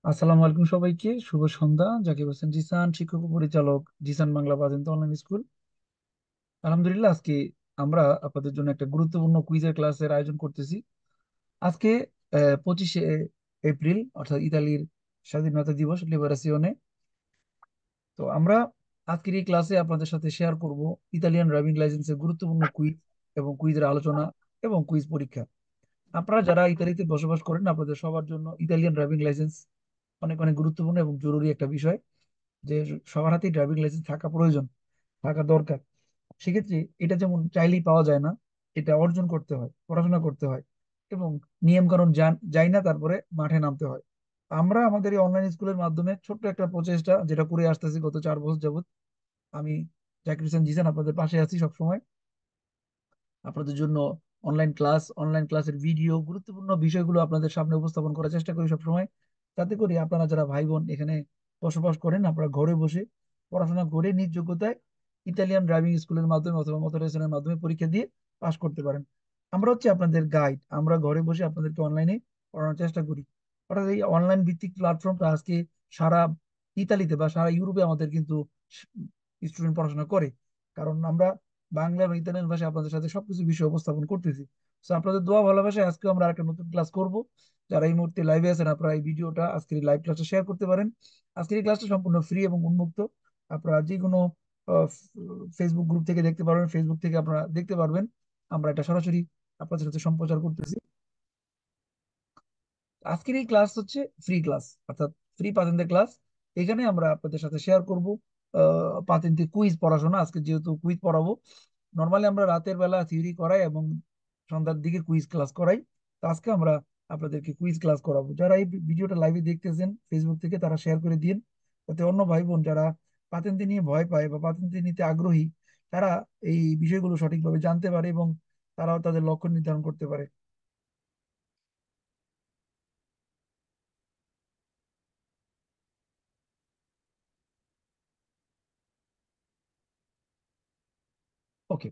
আসসালামু আলাইকুম সবাইকে, শুভ সন্ধ্যা। জাকির হোসেন জিসান, শিক্ষক ও পরিচালক, জিসান বাংলা বাদেন্ত অনলাইন স্কুল। আলহামদুলিল্লাহ, আজকে আমরা আপনাদের জন্য একটা গুরুত্বপূর্ণ কুইজের ক্লাসের আয়োজন করতেছি। আজকে 25শে এপ্রিল, অর্থাৎ ইতালির স্বাধীনতা দিবস, লিবারেশিওনে। তো আমরা আজকের এই ক্লাসে আপনাদের সাথে শেয়ার করব ইতালিয়ান ড্রাইভিং লাইসেন্সের গুরুত্বপূর্ণ কুইজ এবং কুইজের আলোচনা এবং কুইজ পরীক্ষা। আপনারা যারা ইতালিতে বসবাস করেন, আপনাদের সবার জন্য ইতালিয়ান ড্রাইভিং লাইসেন্স অনেক অনেক গুরুত্বপূর্ণ এবং জরুরি একটা বিষয়, যে সবার হাতেই ড্রাইভিং লাইসেন্স থাকা প্রয়োজন, থাকা দরকার। সেক্ষেত্রে এটা যেমন চাইলেই পাওয়া যায় না, এটা অর্জন করতে হয়, পড়াশোনা করতে হয় এবং নিয়ম কানুন যাই না, তারপরে মাঠে নামতে হয়। আমরা আমাদের এই অনলাইন স্কুলের মাধ্যমে ছোট্ট একটা প্রচেষ্টা যেটা করে আসতেছি গত 4 বছর যাবত, আমি জাকির হোসেন জিসান আপনাদের পাশে আছি সবসময়। আপনাদের জন্য অনলাইন ক্লাসের ভিডিও, গুরুত্বপূর্ণ বিষয়গুলো আপনাদের সামনে উপস্থাপন করার চেষ্টা করি সবসময়, যাতে করে আপনারা যারা ভাই বোন এখানে বসবাস করেন, আপনারা ঘরে বসে পড়াশোনা করে নিজ যোগ্যতায় ইতালিয়ান ড্রাইভিং স্কুলের মাধ্যমে অথবা মোটরাইজেশনের মাধ্যমে পরীক্ষা দিয়ে পাশ করতে পারেন। আমরা হচ্ছে আপনাদের গাইড, আমরা ঘরে বসে আপনাদেরকে অনলাইনে পড়ানোর চেষ্টা করি। অর্থাৎ এই অনলাইন ভিত্তিক প্ল্যাটফর্মটা আজকে সারা ইতালিতে বা সারা ইউরোপে আমাদের কিন্তু স্টুডেন্ট পড়াশোনা করে, কারণ আমরা বাংলা এবং ইতালিয়ান ভাষায় আপনাদের সাথে সবকিছু বিষয় উপস্থাপন করতেছি। তো আপনাদের দোয়া ভালোবাসায় আজকে আমরা একটা নতুন ক্লাস করব। যারা এই মুহূর্তে লাইভে আছেন, আপনারা এই ভিডিওটা, আজকের এই লাইভ ক্লাসটা শেয়ার করতে পারেন। আজকের এই ক্লাসটা সম্পূর্ণ ফ্রি এবং উন্মুক্ত। আপনারা যে কোনো ফেসবুক গ্রুপ থেকে দেখতে পারবেন, ফেসবুক থেকে আপনারা দেখতে পারবেন। আমরা এটা সরাসরি আপনাদের সাথে সম্প্রচার করতেছি। আজকের এই ক্লাস হচ্ছে ফ্রি ক্লাস, অর্থাৎ ফ্রি পাতেন্তের ক্লাস। এখানে আমরা আপনাদের সাথে শেয়ার করব পাতেন্তে কুইজ পড়াশোনা। আজকে যেহেতু কুইজ পড়াবো, নর্মালি আমরা রাতের বেলা থিওরি করাই এবং সন্ধ্যার দিকে কুইজ ক্লাস করাই। তো আজকে আমরা আপনাদেরকে কুইজ ক্লাস করাবো। যারা এই ভিডিওটা লাইভে দেখতেছেন ফেসবুক থেকে, তারা শেয়ার করে দিন, যাতে অন্য ভাই বোন যারা পাতেন্তে নিয়ে ভয় পায় বা পাতেন্তে নিতে আগ্রহী, তারা এই বিষয়গুলো সঠিকভাবে জানতে পারে এবং তারাও তাদের লক্ষ্য নির্ধারণ করতে পারে। ওকে।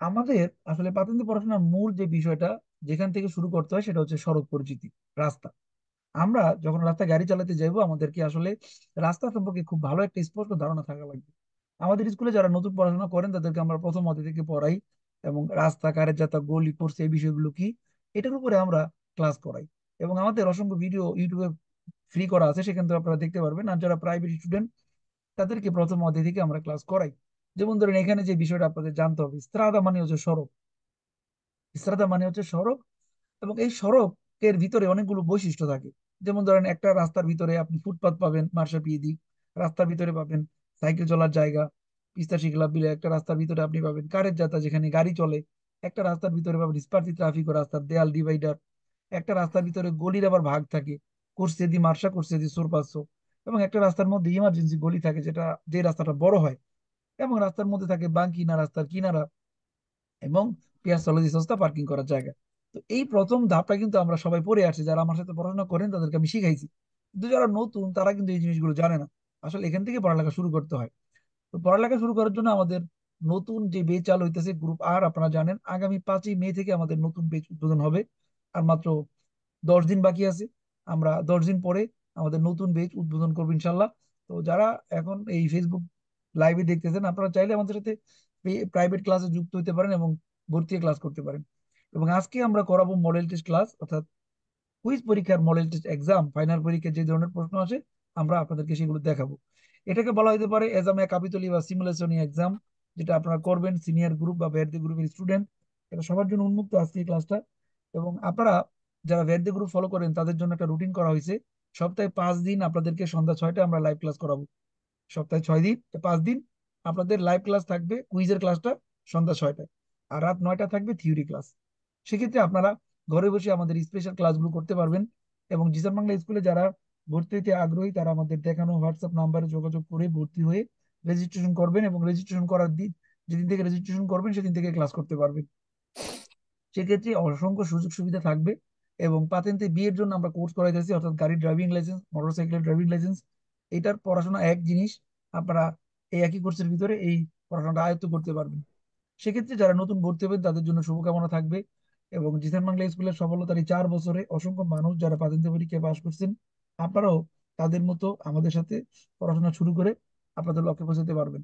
আমাদের আসলে প্রাথমিক পড়াশোনার মূল যে বিষয়টা, যেখান থেকে শুরু করতে হয়, সেটা হচ্ছে সড়ক পরিচিতি, রাস্তা। আমরা যখন রাস্তায় গাড়ি চালাতে যাবো, আমাদেরকে আসলে রাস্তা সম্পর্কে খুব ভালো একটা স্পষ্ট ধারণা থাকা লাগবে। আমাদের স্কুলে যারা নতুন পড়াশোনা করেন, তাদেরকে আমরা প্রথম অধ্যায় থেকে পড়াই এবং রাস্তা, কারের যাত্রা, গলি, কোর্স, এই বিষয়গুলো কি, এটার উপরে আমরা ক্লাস করাই। এবং আমাদের অসংখ্য ভিডিও ইউটিউবে ফ্রি করা আছে, সেখান থেকে আপনারা দেখতে পারবেন। আর যারা প্রাইভেট স্টুডেন্ট, তাদেরকে প্রথম অধ্যায় থেকে আমরা ক্লাস করাই। যেমন ধরেন, এখানে যে বিষয়টা আপনাদের জানতে হবে, স্ত্রাদা মানে হচ্ছে সড়ক। স্ত্রাদা মানে হচ্ছে সড়ক, এবং এই সড়কের ভিতরে অনেকগুলো বৈশিষ্ট্য থাকে। যেমন ধরেন, একটা রাস্তার ভিতরে আপনি ফুটপাত পাবেন, মার্শাপিয়ে দিক। রাস্তার ভিতরে পাবেন সাইকেল চলার জায়গা, পিস্তা শিখলা বিলে। একটা রাস্তার ভিতরে আপনি পাবেন কারের যাত্রা, যেখানে গাড়ি চলে। একটা রাস্তার ভিতরে পাবেন স্পার্টি ট্রাফিক ও রাস্তার দেয়াল, ডিভাইডার। একটা রাস্তার ভিতরে গলির আবার ভাগ থাকে, কোর্সেদি, মার্শা, কোর্সেদি, সোরপাচ্ছো। এবং একটা রাস্তার মধ্যে ইমার্জেন্সি গলি থাকে, যেটা, যে রাস্তাটা বড় হয়। এবং রাস্তার মধ্যে থাকে বাঙ্কিনা, রাস্তার কিনারা, এবং পিয়াসোলজি সস্তা পার্কিং করার জায়গা। তো এই প্রথম ধাপটা কিন্তু আমরা সবাই পড়ে আসছি, যারা আমার সাথে পড়াশোনা করেন তাদেরকে আমি শিখাইছি। কিন্তু যারা নতুন, তারা কিন্তু এই জিনিসগুলো জানে না। আসলে এখান থেকে পড়ালেখা শুরু করতে হয়। তো পড়ালেখা শুরু করার জন্য আমাদের নতুন যে বেচ চালু হইতেছে, গ্রুপ আর, আপনারা জানেন আগামী 5ই মে থেকে আমাদের নতুন বেচ উদ্বোধন হবে। আর মাত্র 10 দিন বাকি আছে। আমরা 10 দিন পরে আমাদের নতুন বেচ উদ্বোধন করবো ইনশাল্লাহ। তো যারা এখন এই ফেসবুক লাইভে দেখতেছেন, আপনারা চাইলে আমাদের সাথে প্রাইভেট ক্লাসে যুক্ত হতে পারেন এবং ভর্তি হয়ে ক্লাস করতে পারেন। এবং আজকে আমরা করাবো মডেল টেস্ট ক্লাস, অর্থাৎ কুইজ পরীক্ষার মডেল টেস্ট এক্সাম, ফাইনাল পরীক্ষার যে ধরনের প্রশ্ন আসে আমরা আপনাদেরকে সেগুলো দেখাবো। এটাকে বলা হতে পারে এজামে কাপিতলি বা সিমুলেশন এক্সাম, যেটা আপনারা করবেন সিনিয়র গ্রুপ বা ভ্যাট গ্রুপের স্টুডেন্ট। এটা সবার জন্য উন্মুক্ত আজকে এই ক্লাসটা। এবং আপনারা যারা ভ্যাট গ্রুপ ফলো করেন, তাদের জন্য একটা রুটিন করা হয়েছে। সপ্তাহে 5 দিন আপনাদেরকে সন্ধ্যা 6টায় আমরা লাইভ ক্লাস করাবো। সপ্তাহে 6 দিন, 5 দিন আপনাদের লাইভ ক্লাস থাকবে, কুইজের ক্লাসটা সন্ধ্যা 6টায়। আর রাত 9টায় থাকবে থিওরি ক্লাস। সেক্ষেত্রে আপনারা ঘরে বসে আমাদের স্পেশাল ক্লাসগুলো করতে পারবেন। এবং জিসান বাংলা স্কুলে যারা ভর্তি হতে আগ্রহী, তারা আমাদের দেখানো হোয়াটসঅ্যাপ নাম্বারে যোগাযোগ করে ভর্তি হয়ে রেজিস্ট্রেশন করবেন, এবং রেজিস্ট্রেশন করার দিন, যেদিন থেকে রেজিস্ট্রেশন করবেন সেদিন থেকে ক্লাস করতে পারবেন। সেক্ষেত্রে অসংখ্য সুযোগ সুবিধা থাকবে। এবং পাতেন্তে বিয়ের জন্য আমরা কোর্স করাইতেছি, অর্থাৎ গাড়ির ড্রাইভিং লাইসেন্স, মোটরসাইকেলের ড্রাইভিং লাইসেন্স। এটার পড়াশোনা এক জিনিস, আপনারা এই একই কোর্সের ভিতরে এই পড়াশোনাটা আয়ত্ত করতে পারবেন। সেক্ষেত্রে যারা নতুন ভর্তি হবেন, তাদের জন্য শুভকামনা থাকবে। এবং জিসান বাংলা স্কুলের সফলতার এই 4 বছরে অসংখ্য মানুষ যারা পাতেন্তে পরীক্ষায় পাশ করছেন, আপনারাও তাদের মতো আমাদের সাথে পড়াশোনা শুরু করে আপনাদের লক্ষ্যে পৌঁছাতে পারবেন।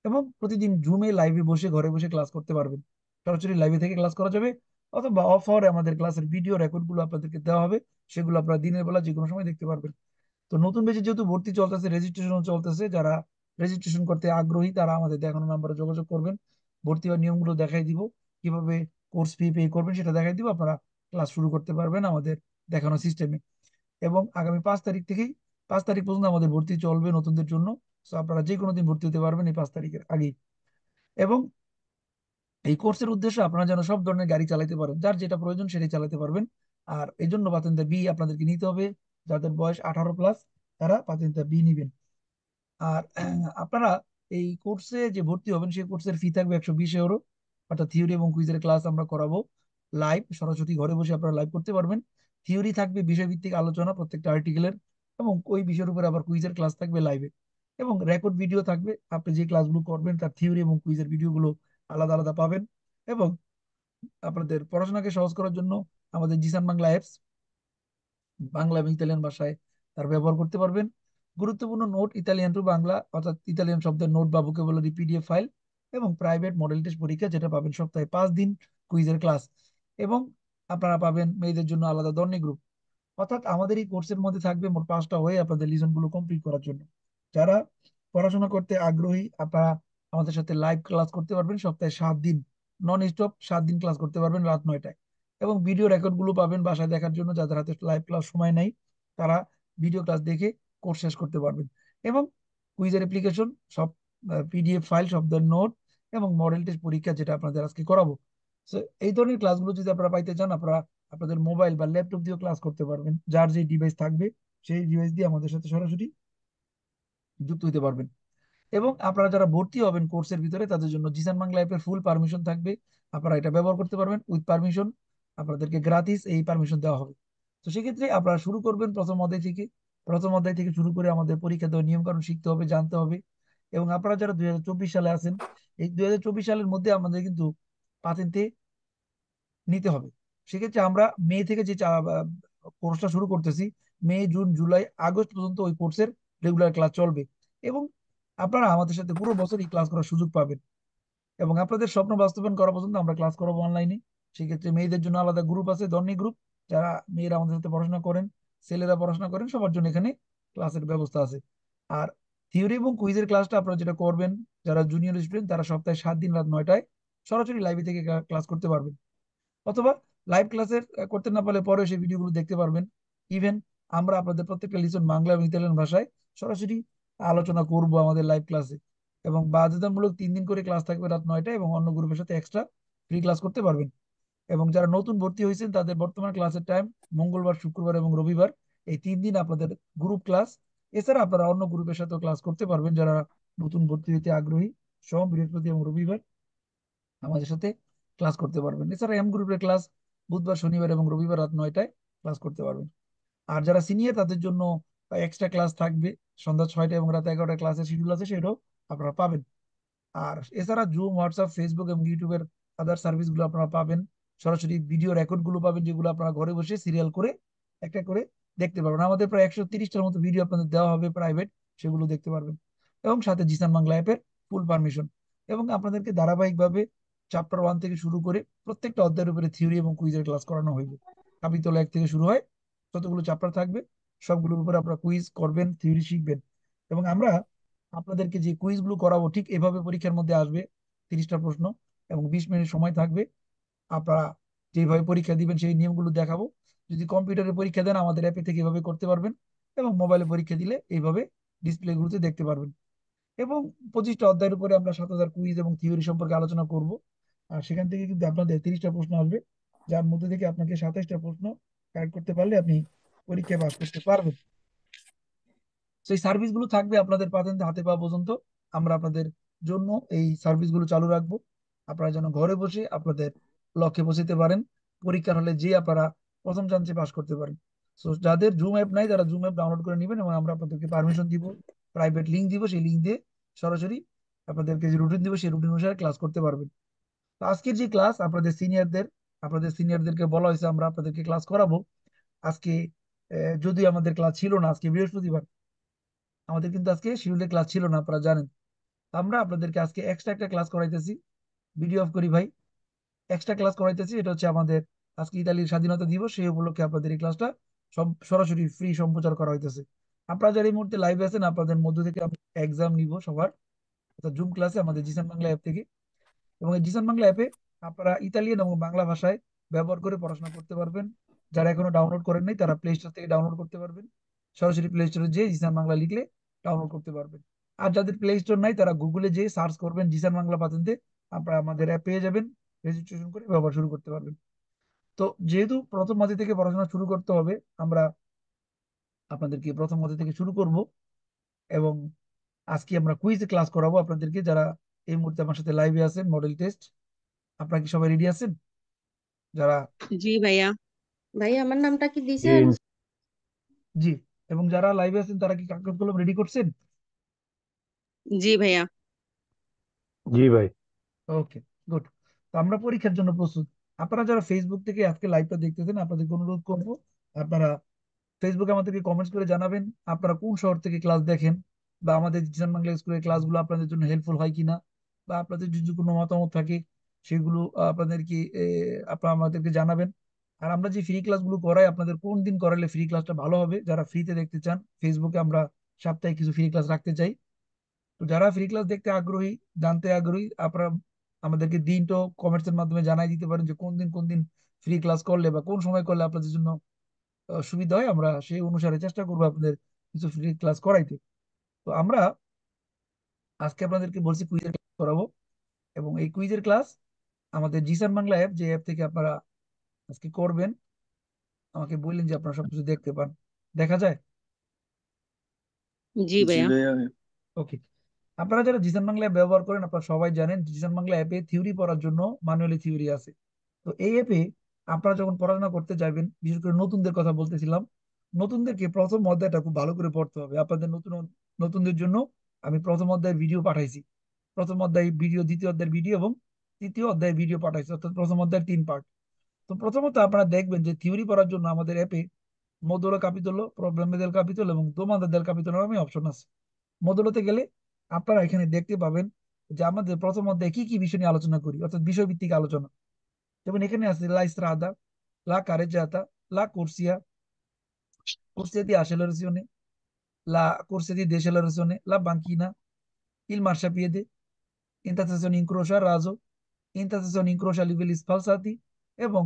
এবং প্রতিদিন জুমে লাইভে বসে ঘরে বসে ক্লাস করতে পারবেন। সরাসরি লাইভে থেকে ক্লাস করা যাবে, অথবা অফ আওয়ারে আমাদের ক্লাসের ভিডিও রেকর্ড গুলো আপনাদেরকে দেওয়া হবে, সেগুলো আপনারা দিনের বেলা যে কোনো সময় দেখতে পারবেন। তো নতুন ব্যাচে যেহেতু ভর্তি চলতেছে, রেজিস্ট্রেশন চলতেছে, যারা রেজিস্ট্রেশন করতে আগ্রহী তারা আমাদের দেখানো নাম্বারে যোগাযোগ করবেন। ভর্তি হওয়ার নিয়মগুলো দেখাই দিব, কিভাবে কোর্স ফি পে করবেন সেটা দেখাই দিব, আপনারা ক্লাস শুরু করতে পারবেন আমাদের দেখানো সিস্টেমে। এবং আগামী 5 তারিখ থেকেই 5 তারিখ পর্যন্ত আমাদের ভর্তি চলবে নতুনদের জন্য। তো আপনারা যে কোনো দিন ভর্তি হতে পারবেন এই 5 তারিখের আগেই। এবং এই কোর্সের উদ্দেশ্য আপনারা যেন সব ধরনের গাড়ি চালাতে পারেন, যার যেটা প্রয়োজন সেটাই চালাতে পারবেন। আর এই জন্য পাতেন্তা বি আপনাদেরকে নিতে হবে। যাদের বয়স 18+ তারা পাতেন্তা বি নিবেন। আর আপনারা এই কোর্সে যে ভর্তি হবেন সেই কোর্সের ফি থাকবে 120 ইউরো। অর্থাৎ থিওরি এবং কুইজের ক্লাস আমরা করাবো লাইভ, সরাসরি ঘরে বসে আপনারা লাইভ করতে পারবেন। থিওরি থাকবে বিষয়ভিত্তিক আলোচনা প্রত্যেকটা আর্টিকেলের, এবং ওই বিষয়ের উপর আবার কুইজের ক্লাস থাকবে লাইভে। এবং রেকর্ড ভিডিও থাকবে, আপনি যে ক্লাসগুলো করবেন তার থিওরি এবং কুইজের ভিডিওগুলো আলাদা আলাদা পাবেন। এবং আপনাদের পড়াশোনাকে সহজ করার জন্য আমাদের জিসান বাংলা অ্যাপস বাংলা এবং ইতালিয়ান ভাষায় তার ব্যবহার করতে পারবেন। গুরুত্বপূর্ণ নোট ইতালিয়ান টু বাংলা, অর্থাৎ ইতালিয়ান শব্দের নোট বা ভোকাবুলারি পিডিএফ ফাইল, এবং প্রাইভেট মডেল টেস্ট পরীক্ষা যেটা পাবেন সপ্তাহে 5 দিন, কুইজের ক্লাস। এবং আপনারা পাবেন মেয়েদের জন্য আলাদা দর্নি গ্রুপ। অর্থাৎ আমাদের এই কোর্সের মধ্যে থাকবে মোট 5টা হয়ে আপনাদের লিসন গুলো কমপ্লিট করার জন্য। যারা পড়াশোনা করতে আগ্রহী আপনারা আমাদের সাথে লাইভ ক্লাস করতে পারবেন সপ্তাহে 7 দিন, নন স্টপ 7 দিন ক্লাস করতে পারবেন রাত 9টায়। এবং ভিডিও রেকর্ড গুলো পাবেন বাসায় দেখার জন্য, যাদের হাতে লাইভ ক্লাস সময় নাই তারা ভিডিও ক্লাস দেখে কোর্স শেষ করতে পারবেন। এবং কুইজের অ্যাপ্লিকেশন, সব পিডিএফ ফাইল, শব্দের নোট, এবং মডেল টেস্ট পরীক্ষা যেটা আপনাদের আজকে করাবো। So, এই ধরনের ক্লাসগুলো যদি আপনারা পাইতে চান, আপনারা আপনাদের মোবাইল বা ল্যাপটপ দিয়েও ক্লাস করতে পারবেন। যার যে ডিভাইস থাকবে সেই ডিভাইস দিয়ে আমাদের সাথে সরাসরি যুক্ত হতে পারবেন। এবং আপনারা যারা ভর্তি হবেন কোর্সের ভিতরে তাদের জন্য জিসান বাংলা অ্যাপের ফুল পারমিশন থাকবে। আপনারা এটা ব্যবহার করতে পারবেন উইথ পারমিশন, আপনাদেরকে গ্রাতিস এই পারমিশন দেওয়া হবে। তো সেক্ষেত্রে আপনারা শুরু করবেন প্রথম অধ্যায় থেকে। প্রথম অধ্যায় থেকে শুরু করে আমাদের পরীক্ষা দেওয়ার নিয়ম কানুন শিখতে হবে, জানতে হবে। এবং আপনারা যারা 2024 সালে আছেন, এই 2024 সালের মধ্যে আমাদের কিন্তু পাতেন্তে নিতে হবে। সেক্ষেত্রে আমরা মে থেকে যে কোর্সটা শুরু করতেছি, মে জুন জুলাই আগস্ট পর্যন্ত ওই কোর্সের রেগুলার ক্লাস চলবে। এবং আপনারা আমাদের সাথে পুরো বছর এই ক্লাস করার সুযোগ পাবেন। এবং আপনাদের স্বপ্ন বাস্তবায়ন করা পর্যন্ত আমরা ক্লাস করাবো অনলাইনে। সেক্ষেত্রে মেয়েদের জন্য আলাদা গ্রুপ আছে, ধর্নী গ্রুপ, যারা মেয়েরা আমাদের সাথে পড়াশোনা করেন, ছেলেরা পড়াশোনা করেন, সবার জন্য এখানে ক্লাসের ব্যবস্থা আছে। আর থিওরি এবং কুইজের ক্লাসটা আপনারা যেটা করবেন, যারা জুনিয়র স্টুডেন্ট তারা সপ্তাহে 7 দিন রাত 9টায় সরাসরি লাইভে থেকে ক্লাস করতে পারবেন। অথবা লাইভ ক্লাসের করতে না পারলে পরে সেই ভিডিওগুলো দেখতে পারবেন। ইভেন আমরা আপনাদের প্রত্যেকটা লিসন বাংলা এবং ইতালিয়ান ভাষায় সরাসরি আলোচনা করব আমাদের লাইভ ক্লাসে। এবং বাধ্যতামূলক 3 দিন করে ক্লাস থাকবে রাত 9টায়, এবং অন্য গ্রুপের সাথে এক্সট্রা ফ্রি ক্লাস করতে পারবেন। এবং যারা নতুন ভর্তি হয়েছেন তাদের বর্তমান ক্লাসের টাইম মঙ্গলবার, শুক্রবার এবং রবিবার, এই 3 দিন আপনাদের গ্রুপ ক্লাস। এছাড়া আপনারা অন্য গ্রুপের সাথেও ক্লাস করতে পারবেন যারা নতুন ভর্তি হতে আগ্রহী। সোম, বৃহস্পতি এবং রবিবার আমাদের সাথে ক্লাস করতে পারবেন। এছাড়া এম গ্রুপের ক্লাস বুধবার, শনিবার এবং রবিবার রাত 9টায় ক্লাস করতে পারবেন। আর যারা সিনিয়র তাদের জন্য এক্সট্রা ক্লাস থাকবে সন্ধ্যা 6টায়, এবং রাত 11টায় ক্লাসের শিডিউল আছে, সেটাও আপনারা পাবেন। আর এছাড়া জুম, হোয়াটসঅ্যাপ, ফেসবুক এবং ইউটিউবের আদার সার্ভিস গুলো আপনারা পাবেন। সরাসরি ভিডিও রেকর্ড গুলো পাবেন, যেগুলো আপনারা ঘরে বসে সিরিয়াল করে একটা করে দেখতে পারবেন। আমাদের প্রায় 130টার মতো ভিডিও আপনাদের দেওয়া হবে প্রাইভেট, সেগুলো দেখতে পারবেন। এবং সাথে জিসান বাংলা অ্যাপের ফুল পারমিশন। এবং আপনাদেরকে ধারাবাহিকভাবে চ্যাপ্টার 1 থেকে শুরু করে প্রত্যেকটা অধ্যায়ের উপরে থিওরি এবং কুইজের ক্লাস করানো হইবে। কাপিতল 1 থেকে শুরু হয়, যতগুলো চ্যাপ্টার থাকবে সবগুলোর উপরে আপনারা কুইজ করবেন, থিওরি শিখবেন। এবং আমরা আপনাদেরকে যে কুইজ গুলো করাবো ঠিক এভাবে পরীক্ষার মধ্যে আসবে। 30টা প্রশ্ন এবং 20 মিনিট সময় থাকবে। আপনারা যেভাবে পরীক্ষা দিবেন সেই নিয়মগুলো দেখাবো। যদি কম্পিউটারে পরীক্ষা দেন আমাদের অ্যাপে থেকে এভাবে করতে পারবেন। এবং মোবাইলে পরীক্ষা দিলে এইভাবে ডিসপ্লে গুলোতে দেখতে পারবেন। এবং 25টা অধ্যায়ের উপরে আমরা 7,000 কুইজ এবং থিওরি সম্পর্কে আলোচনা করব। আর সেখান থেকে কিন্তু আপনাদের 30টা প্রশ্ন আসবে, যার মধ্যে থেকে আপনাকে 27টা প্রশ্ন কারেক্ট করতে পারলে আপনি পরীক্ষায় পাস করতে পারবেন। সেই সার্ভিস গুলো থাকবে আপনাদের পাতেন্তে হাতে পাওয়া পর্যন্ত। আমরা আপনাদের জন্য এই সার্ভিস গুলো চালু রাখবো। আপনারা যেন ঘরে বসে আপনাদের লক্ষ্যে পৌঁছতে পারেন, পরীক্ষার হলে যে আপনারা প্রথম চান্সে পাস করতে পারেন। তো যাদের জুম অ্যাপ নাই তারা জুম অ্যাপ ডাউনলোড করে নেবেন, এবং আমরা আপনাদেরকে পারমিশন দিব, প্রাইভেট লিঙ্ক দিব, সেই লিঙ্ক দিয়ে সরাসরি আপনাদেরকে যে রুটিন দিব সেই রুটিন অনুসারে ক্লাস করতে পারবেন। তো আজকের যে ক্লাস আপনাদের সিনিয়রদেরকে বলা হয়েছে আমরা আপনাদেরকে ক্লাস করাবো আজকে যদি আমাদের ক্লাস ছিল না, আজকে বৃহস্পতিবার, আমাদের কিন্তু আজকে শিডিউলে ক্লাস ছিল না, আপনারা জানেন। আমরা আপনাদেরকে আজকে এক্সট্রা একটা ক্লাস করাইতেছি। ভিডিও অফ করি ভাই। এক্সট্রা ক্লাস করাইতেছি, এটা হচ্ছে আমাদের আজকে ইতালির স্বাধীনতা দিবস, সেই উপলক্ষে আপনাদের এই ক্লাসটা সব সরাসরি ফ্রি সম্প্রচার করা হইতেছে। আপনারা যারা এই মুহূর্তে লাইভে আছেন, আপনাদের মধ্য থেকে আমি এক্সাম নিব সবার, অর্থাৎ জুম ক্লাসে আমাদের জিসান বাংলা অ্যাপ থেকে। এবং এই জিসান বাংলা অ্যাপে আপনারা ইতালিয়ান এবং বাংলা ভাষায় ব্যবহার করে পড়াশোনা করতে পারবেন। যারা এখনো ডাউনলোড করেন নাই, তারা প্লে স্টোর থেকে ডাউনলোড করতে পারবেন। সরাসরি প্লে স্টোরে যেয়ে জিসান বাংলা লিখলে ডাউনলোড করতে পারবেন। আর যাদের প্লে স্টোর নাই, তারা গুগলে যেয়ে সার্চ করবেন জিসান বাংলা পাতেন্তে, আপনারা আমাদের অ্যাপ পেয়ে যাবেন। রেজিস্ট্রেশন করে ব্যবহার শুরু করতে পারবেন। তো যেহেতু প্রথম মাঝে থেকে পড়াশোনা শুরু করতে হবে, আমরা আপনাদেরকে প্রথম মাঝে থেকে শুরু করব। এবং আজকে আমরা কুইজ ক্লাস করাবো আপনাদেরকে, যারা এই মুহূর্তে আমার সাথে লাইভে আছেন। মডেল টেস্ট, আপনারা কি সবাই রেডি আছেন? যারা জি ভাইয়া। ভাইয়া আমার নামটা কি জি দিছেন? জি, এবং যারা লাইভে আছেন তারা কি কাগজ কলম রেডি করছেন? জি ভাইয়া। জি ভাই। ওকে, গুড। তো আমরা পরীক্ষার জন্য প্রস্তুত। আপনারা যারা ফেসবুক থেকে আজকে লাইভটা দেখতেছেন, আপনাদেরকে অনুরোধ করবো, আপনারা ফেসবুকে আমাদেরকে কমেন্টস করে জানাবেন আপনারা কোন শহর থেকে ক্লাস দেখেন, বা আমাদের জিসান বাংলা স্কুলের ক্লাসগুলো আপনাদের জন্য হেল্পফুল হয় কিনা, বা আপনাদের যদি কোনো মতামত থাকে সেগুলো আপনাদেরকে আপনারা আমাদেরকে জানাবেন। আর আমরা যে ফ্রি ক্লাসগুলো করাই, আপনাদের কোন দিন করালে ফ্রি ক্লাসটা ভালো হবে, যারা ফ্রিতে দেখতে চান, ফেসবুকে আমরা সপ্তাহে কিছু ফ্রি ক্লাস রাখতে চাই। তো যারা ফ্রি ক্লাস দেখতে আগ্রহী, জানতে আগ্রহী, আপনারা আমাদেরকে দিনটা কমেন্টস এর মাধ্যমে জানাই দিতে পারেন যে কোন দিন ফ্রি ক্লাস করলে বা কোন সময় করলে আপনাদের জন্য সুবিধা হয়। আমরা সেই অনুসারে চেষ্টা করবো আপনাদের কিছু ফ্রি ক্লাস করাইতে। তো আমরা আজকে আপনাদেরকে বলছি কুইজের ক্লাস করাবো। এবং এই কুইজের ক্লাস আমাদের জিসান বাংলা অ্যাপ, যে অ্যাপ থেকে আপনারা আজকে করবেন, আমাকে বললেন যে আপনারা সবকিছু দেখতে পান, দেখা যায়। জি জি ভাইয়া। ভাইয়া। ওকে। আপনারা যারা জিসান বাংলা অ্যাপ ব্যবহার করেন, আপনারা সবাই জানেন জিসান বাংলা অ্যাপে থিওরি পড়ার জন্য ম্যানুয়ালি থিওরি আছে। তো এই অ্যাপে আপনারা যখন পড়াশোনা করতে যাবেন, বিশেষ করে নতুনদের কথা বলতেছিলাম, নতুনদেরকে প্রথম অধ্যায়টা খুব ভালো করে পড়তে হবে। আপনাদের নতুনদের জন্য আমি প্রথম অধ্যায়ের ভিডিও পাঠাইছি। প্রথম অধ্যায় ভিডিও, দ্বিতীয় অধ্যায়ের ভিডিও এবং তৃতীয় অধ্যায়ের ভিডিও পাঠাইছি, অর্থাৎ প্রথম অধ্যায়ের 3 পার্ট। তো প্রথমত আপনারা দেখবেন যে থিওরি পড়ার জন্য আমাদের অ্যাপে মোদুলো ক্যাপিতলো, প্রবলেমে দেল ক্যাপিতল এবং দোমাদা দেল ক্যাপিতল নামে অপশন আছে। মোদুলোতে গেলে আপনারা এখানে দেখতে পাবেন যে আমাদের প্রথম অধ্যায়ে কি কি বিষয় নিয়ে আলোচনা করি, অর্থাৎ বিষয়ভিত্তিক আলোচনা। যেমন এখানে আছে লা ইস্ত্রাদা, লা কারেজাতা, লা কুরসিয়া, কুরসিয়া দি আসেলারেশনে, লা কুরসিয়া দি দেশেলারেশনে, লা বাঙ্কিনা, ইল মার্শাপিয়েদে, ইন্টারসেশন ইনক্রোশা রাজো, ইন্টারসেশন ইনক্রোশা লিভেল স্পালসাতি, এবং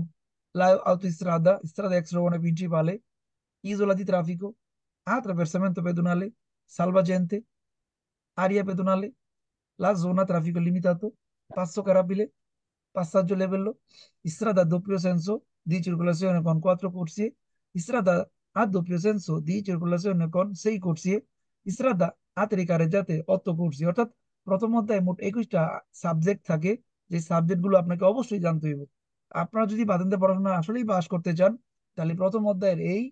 লা autostrada, strada extraeuropea principale, isola di traffico, attraversamento pedonale, salvagente, area pedonale, la zona traffico limitato, passo carabile, passaggio livello, strada a doppio senso di circolazione con 4 corsie, strada a doppio senso di circolazione con 6 corsie, strada a tricareggiate 8 corsie। অর্থাৎ প্রথম অধ্যায়ে মোট 21টা subject থাকে, যে subject গুলো আপনাকে অবশ্যই জানতে হবে। আপনারা যদি বাদেনতে পড়াশোনা আসলেই পাস করতে চান, তাহলে প্রথম অধ্যায়ের এই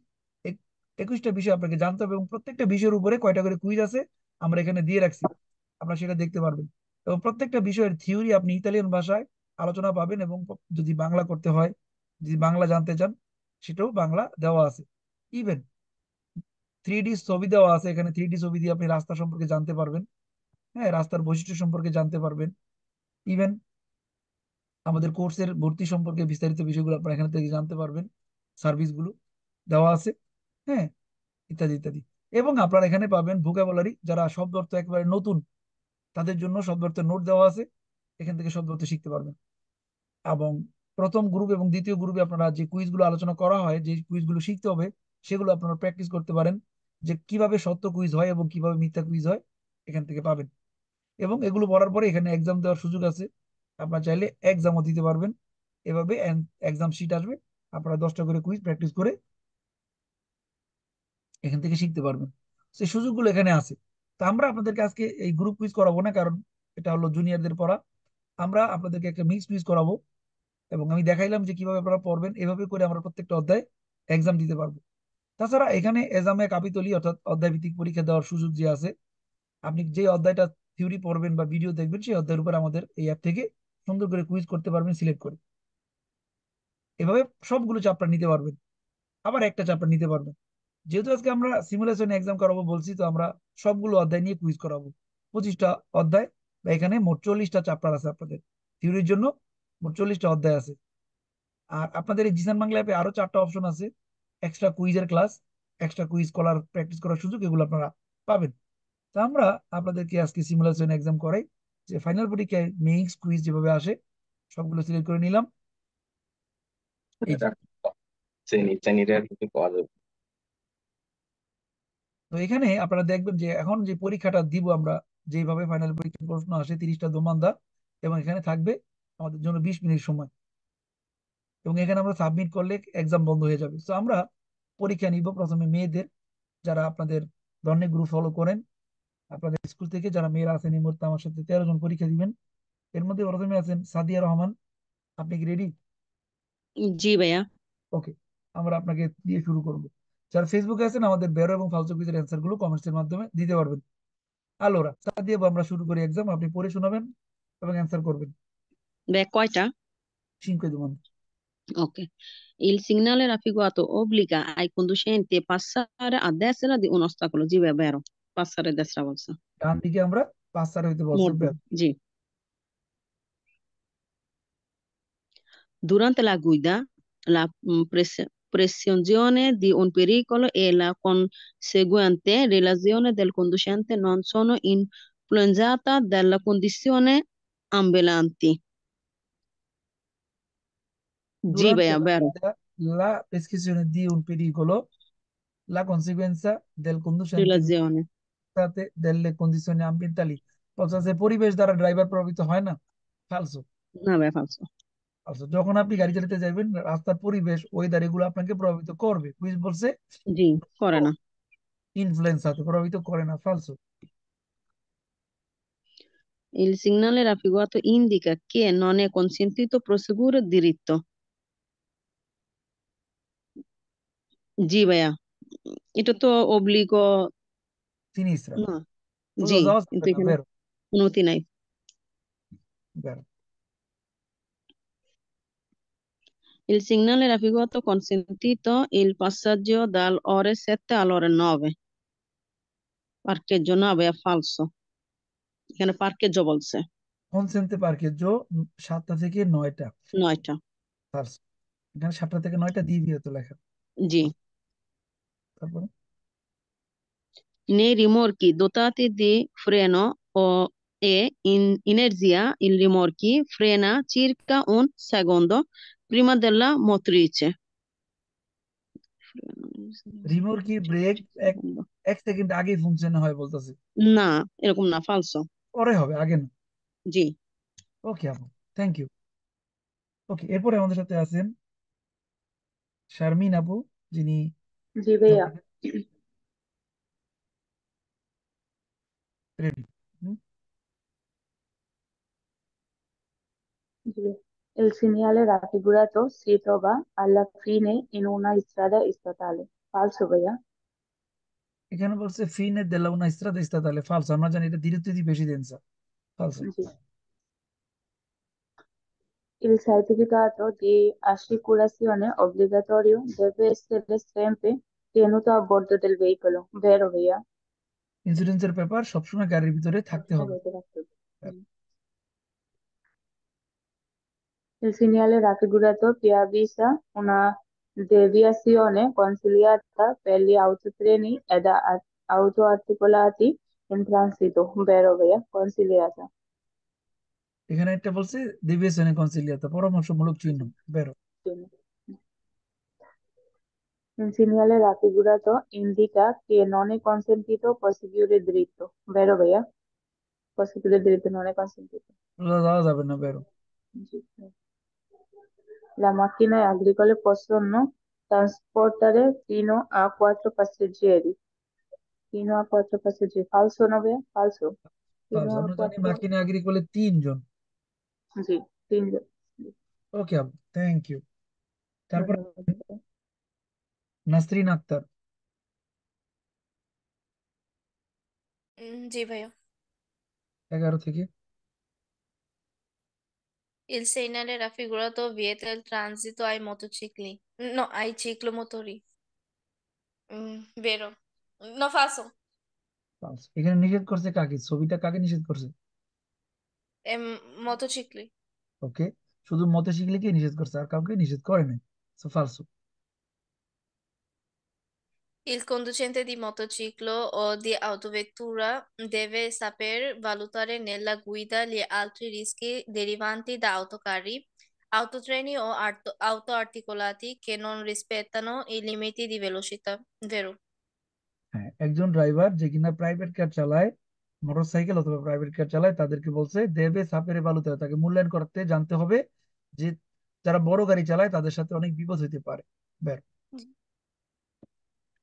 21টা বিষয় আপনাকে জানতে হবে। এবং প্রত্যেকটা বিষয়ের উপরে কয়টা করে কুইজ আছে আমরা এখানে দিয়ে রাখছি, আপনারা সেটা দেখতে পারবেন। এবং প্রত্যেকটা বিষয়ের থিওরি আপনি ইতালিয়ান ভাষায় আলোচনা পাবেন। এবং যদি বাংলা করতে হয়, যদি বাংলা জানতে চান, সেটাও বাংলা দেওয়া আছে। ইভেন 3D ছবি দেওয়া আছে এখানে, 3D ছবি দিয়ে আপনি রাস্তা সম্পর্কে জানতে পারবেন। হ্যাঁ, রাস্তার বৈশিষ্ট্য সম্পর্কে জানতে পারবেন। ইভেন আমাদের কোর্সের ভর্তি সম্পর্কে বিস্তারিত বিষয়গুলো আপনারা এখান থেকে জানতে পারবেন। সার্ভিসগুলো দেওয়া আছে। হ্যাঁ, ইত্যাদি ইত্যাদি। এবং আপনারা এখানে পাবেন ভোকাবুলারি, যারা শব্দ অর্থ একেবারে নতুন, তাদের জন্য শব্দ অর্থের নোট দেওয়া আছে, এখান থেকে শব্দ অর্থ শিখতে পারবেন। এবং প্রথম গ্রুপ এবং দ্বিতীয় গ্রুপে আপনারা যে কুইজগুলো আলোচনা করা হয়, যে কুইজগুলো শিখতে হবে, সেগুলো আপনারা প্র্যাকটিস করতে পারেন, যে কিভাবে সত্য কুইজ হয় এবং কিভাবে মিথ্যা কুইজ হয়, এখান থেকে পাবেন। এবং এগুলো পড়ার পরে এখানে এক্সাম দেওয়ার সুযোগ আছে, আপনারা চাইলে এক্সামও দিতে পারবেন। এভাবে এক্সাম শিট আসবে, আপনারা 10টা করে কুইজ প্র্যাকটিস করে এখান থেকে শিখতে পারবেন। সেই সুযোগগুলো এখানে আছে। তো আমরা আপনাদেরকে আজকে এই গ্রুপ কুইজ করাবো না, কারণ এটা হলো জুনিয়রদের পড়া। আমরা আপনাদেরকে একটা মিক্স কুইজ করাবো। এবং আমি দেখাইলাম যে কিভাবে আপনারা পড়বেন, এভাবে করে আমরা প্রত্যেকটা অধ্যায় এক্সাম দিতে পারবো। তাছাড়া এখানে এজামে কাপিতলি, অর্থাৎ অধ্যায় ভিত্তিক পরীক্ষা দেওয়ার সুযোগ যে আছে, আপনি যে অধ্যায়টা থিওরি পড়বেন বা ভিডিও দেখবেন, সেই অধ্যায়ের উপর আমাদের এই অ্যাপ থেকে সুন্দর করে কুইজ করতে পারবেন সিলেক্ট করে। এভাবে সবগুলো চ্যাপ্টার নিতে পারবেন, আবার একটা চ্যাপ্টার নিতে পারবেন। যেহেতু আজকে আমরা সিমুলেশন এক্সাম করাবো বলছি, তো আমরা সবগুলো অধ্যায় নিয়ে কুইজ করাবো। 25টা অধ্যায়, বা এখানে মোট 40টা চ্যাপ্টার আছে আপনাদের। থিওরির জন্য মোট 40টা অধ্যায় আছে। আর আপনাদের এই জিসান বাংলা অ্যাপে আরো 4টা অপশন আছে। এক্সট্রা কুইজের ক্লাস, এক্সট্রা কুইজ করার প্র্যাকটিস করার সুযোগ, এগুলো আপনারা পাবেন। তা আমরা আপনাদেরকে আজকে সিমুলেশন এক্সাম করাই, যে ফাইনাল পরীক্ষায় মেইনস কুইজ যেভাবে আসে সবগুলো সিলেক্ট করে নিলাম। এই যে, চেনিটা কি পাওয়া যাবে? তো এখানে আপনারা দেখবেন যে এখন যে পরীক্ষাটা দিব আমরা, যেভাবে ফাইনাল পরীক্ষার প্রশ্ন আসে 30টা দোমানদা, এবং এখানে থাকবে আমাদের জন্য 20 মিনিট সময়, এবং এখানে আমরা সাবমিট করলে এক্সাম বন্ধ হয়ে যাবে। তো আমরা পরীক্ষা নিব প্রথমে মেয়েদের, যারা আপনাদের ধরনের গ্রুপ ফলো করেন, আপনাদের স্কুল থেকে যারা মেয়েরা আছেন এই মুহূর্তে আমার সাথে 13 জন পরীক্ষা দিবেন। এর মধ্যে প্রথমে আছেন সাদিয়া রহমান। আপনি কি রেডি? জি ভাইয়া। ওকে, আমরা আপনাকে দিয়ে শুরু করব। যারা ফেসবুকে আছেন, আমাদের বেরো এবং ফালতু কুইজের অ্যান্সার গুলো কমেন্টস এর মাধ্যমে দিতে পারবেন। আলোরা সাদিয়া, আমরা শুরু করি এক্সাম, আপনি পড়ে শোনাবেন এবং অ্যান্সার করবেন। ভাইয়া কয়টা? 5 domande. Ok. Il segnale raffigurato obbliga ai conducenti a passare a destra di un ostacolo. Sì, è vero. Passare a destra forse. ডান দিকে আমরা 5 হইতে বলছে Molto. বের। Sì. Durante la guida, la pressione di un pericolo e la conseguente relazione del conducente non sono influenzata dalla condizione ambientanti. Sì, Durante beh, la vero. guida, la prescrizione di un pericolo, la conseguenza del conducente non Relazione. state delle condizioni ambientali। বলছে যে পরিবেশ দ্বারা driver প্রভাবিত হয় না। ফালসো। No, beh, falso. আচ্ছা, যখন আপনি গাড়ি চালাতে যাবেন, রাস্তার পরিবেশ ওয়েদার এগুলো আপনাকে প্রভাবিত করবে। কুইজ বলছে Sì, correna. ইনফ্লুয়েন্স আছে, প্রভাবিত করে না। ফালসো। Il segnale raffigurato indica che non è consentito proseguire diritto. জি ভাইয়া, এটা তো obbligo, সিনিস্ট্রা। না। জি, সোজা যাওয়া কিন্তু যাবে না, এখানে বেরো। অনুমতি নাই। বেরো। Il segnale raffigurato consentito il passaggio dall'ore 7 all'ore 9. Parcheggio 9 è falso. এখানে parcheggio বলছে। কনসেন্টে পার্কের 7টা থেকে 9টা। 9টা। ফালসো। এখানে 7টা থেকে 9টা দিয়ে দিয়েছে লেখা। জি। তারপরে Nei rimorchi dotati di freno e inerzia, il rimorchi frena circa un secondo prima della motrice. রিমোর কি ব্রেক এক Secondo. 1 সেকেন্ড আগে ফুনকশন হয় বলতেছে। না, এরকম না, ফালসো। পরে হবে, আগে না। জি। ওকে আপু, থ্যাংক ইউ। ওকে, এরপরে আমাদের সাথে আছেন শারমিন আপু, যিনি जी भैया। Ready. Ji. Il segnale raffigurato si trova alla fine in una strada statale. Falso भैया। এখানে বলছে ফিনে দেলা উনা ইস্ত্রাদা ইস্তাতালে। ফালস, আমরা জানি এটা ধীরে ধীরে বেশি দেনছা। ফালস। जी। Il certificato di assicurazione obbligatorio deve essere sempre tenuto a bordo del veicolo. Vero भैया। ইন্স্যুরেন্সের পেপার সবসময় গাড়ির ভিতরে থাকতে सबसे হবে। लेके रखते हो। Il segnale raffigurato che avvisa una deviazione consigliata per gli autotreni ed auto articolati in transito. Vero भैया, consigliata। এখানে একটা বলছে দেবিয়েশনে কনসিলিয়াতা, পরামর্শমূলক চিহ্ন। বেরো। Il segnale raffigurato indica che non è consentito proseguire dritto. Vero भैया, proseguire dritto non è consentito। সোজা যাওয়া যাবে না, বেরো। Sì. Le macchine agricole possono trasportare fino a 4 passeggeri. Fino a 4 passeggeri. Falso 9? Falso. ফালস, Fino a আমরা জানি 4. মাকিনা আগ্রি করলে 3 জন। Sì, 3। ওকে আপু, থ্যাংক ইউ। তারপর ধন্যবাদ। নাসরিন আক্তার, জি ভাইয়া। 11 থেকে। Il segnale raffigurato vieta il transito ai motocicli. No, ai ciclomotori. Vero. No, falso. False. এখানে নিষেধ করছে কাকে? ছবিটা কাকে নিষেধ করছে? Motocicli. ওকে, শুধু মতশিকলিকে নিষেধ করছে, আর কাউকে নিষেধ করে নাই। So ফালসু। Il conducente di motociclo o di autovettura deve saper valutare nella guida gli altri rischi derivanti da autocarri, autotreni o auto articolati che non rispettano i limiti di velocità. Vero? হ্যাঁ, একজন driver যে কিনা private car চালায়, motorcycle অথবা private car চালায়, তাদেরকে বলছে দেবে সাপেরে বালুতে হয়। তাকে মূল্যায়ন করতে জানতে হবে যে যারা বড় গাড়ি চালায় তাদের সাথে অনেক বিপদ হতে পারে। বের।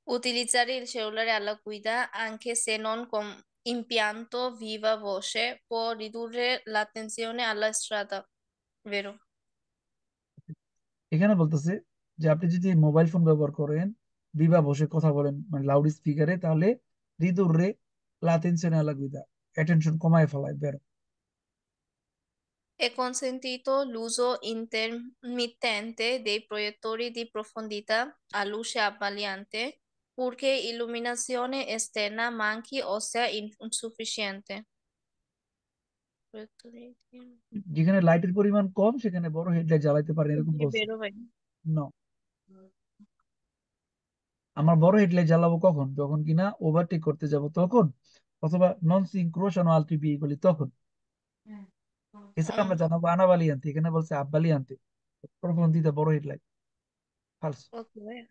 Utilizzare il cellulare alla guida, anche se non con impianto viva voce, può ridurre l'attenzione alla strada. Vero? এখানে বলতেছে যে আপনি যদি মোবাইল ফোন ব্যবহার করেন, বিবা বসে কথা বলেন মানে লাউড স্পিকারে, তাহলে রিদুরে লাতেনশনে আলাগুইদা, অ্যাটেনশন কমায় ফেলায়। বের। È consentito l'uso intermittente dei proiettori di profondità a luce abbagliante, purché illuminazione esterna manchi o sia insufficiente. Proiettori যেখানে লাইটের পরিমাণ কম সেখানে বড় হেডলাইট জ্বালাইতে পারেন, এরকম di বলছে। vero, vai. নো, আমার বড় হেডলাইট জ্বালাবো কখন? যখন কিনা ওভারটেক করতে যাব তখন, অথবা নন সিনক্রোশন আলটি বিয়ে তখন। এছাড়া আমরা Mm, জানাবো আনাবালিয়ান্তে, এখানে বলছে আব্বালিয়ান্তে, প্রবন্ধিত বড় headlight. ফালস। ok, vai.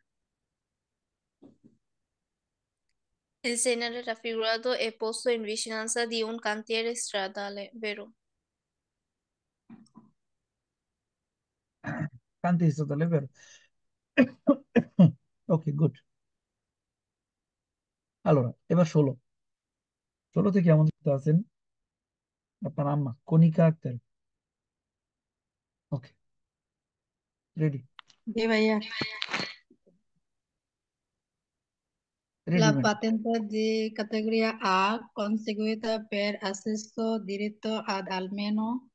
Il segnale raffigurato è posto in vicinanza di un cantiere stradale, vero? কান্তি হিসেবে তাহলে বের। ওকে, গুড। আলোরা, এবার 16। 16 থেকে আমাদের সাথে আছেন আপনার আম্মা কনিকা আক্তার। ওকে, রেডি? जी भैया। Ready La ma'am. patente di categoria A, conseguita per accesso diretto ad almeno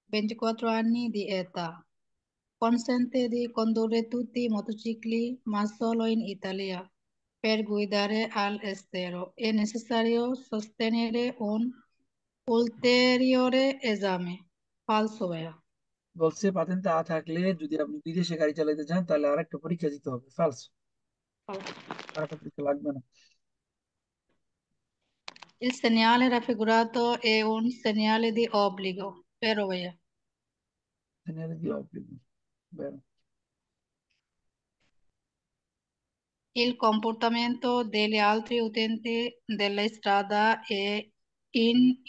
24 anni di età. Consente di condurre tutti i motocicli, ma solo in Italia. Per guidare all'estero è necessario sostenere un ulteriore esame. Falso, भैया। বলছে পাতেন্টে আ থাকলে যদি আপনি বিদেশে গাড়ি চালাতে চান তাহলে আরেকটা পরীক্ষা দিতে হবে। ফালস। Falso। আরেকটা পরীক্ষা লাগবে না। Il segnale raffigurato è un segnale di obbligo. Vero, भैया। Segnale di obbligo. Bene. Il comportamento degli altri utenti della strada è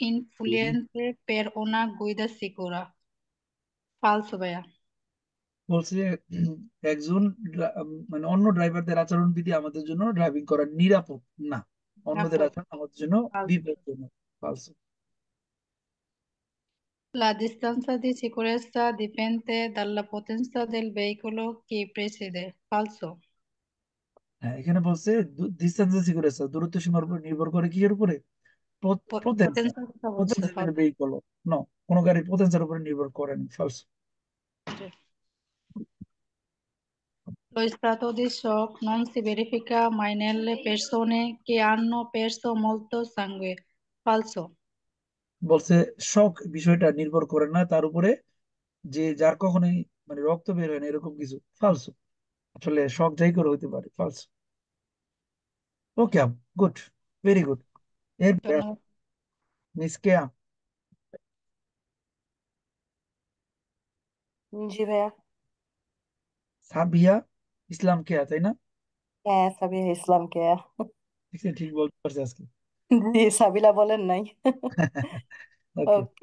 influente per una guida sicura. Falso, भैया। বলছে উম, একজন মানে অন্য ড্রাইভারদের আচরণবিধি আমাদের জন্য ড্রাইভিং করা নিরাপদ না, অন্যদের Rapo- আচরণ আমাদের জন্য Falso। বিপজ্জনক। ফালস। La distanza di sicurezza dipende dalla potenza del veicolo che precede. Falso। হ্যাঁ, এখানে বলছে ডিস্টেন্স সিকিউরিটি দূরত্ব সীমার উপর নির্ভর করে কিসের উপরে? পোটেন্সা। Potenza cosa বলছে? পোটেন্সা del Falso। veicolo। নো, কোনো গাড়ির পোটেন্সার উপরে নির্ভর করে না। ফালস। Lo stato di shock non si verifica mai nelle persone che hanno perso molto sangue. Falso। বলছে শক বিষয়টা নির্ভর করে না তার উপরে যে যার কখনোই মানে রক্ত বের হয় না এরকম কিছু। ফালস। আসলে শক যাই করে হইতে পারে। ফালস। ওকে, গুড, ভেরি গুড। এরপরে ধন্যবাদ। মিস কেয়া, জি ভাইয়া। সাবিয়া ইসলাম কেয়া, তাই না? হ্যাঁ, সাবিয়া ইসলাম কেয়া। ঠিক আছে, ঠিক বলতে পারছি আজকে। জি, সাবিলা বলেন নাই। ওকে। Ok.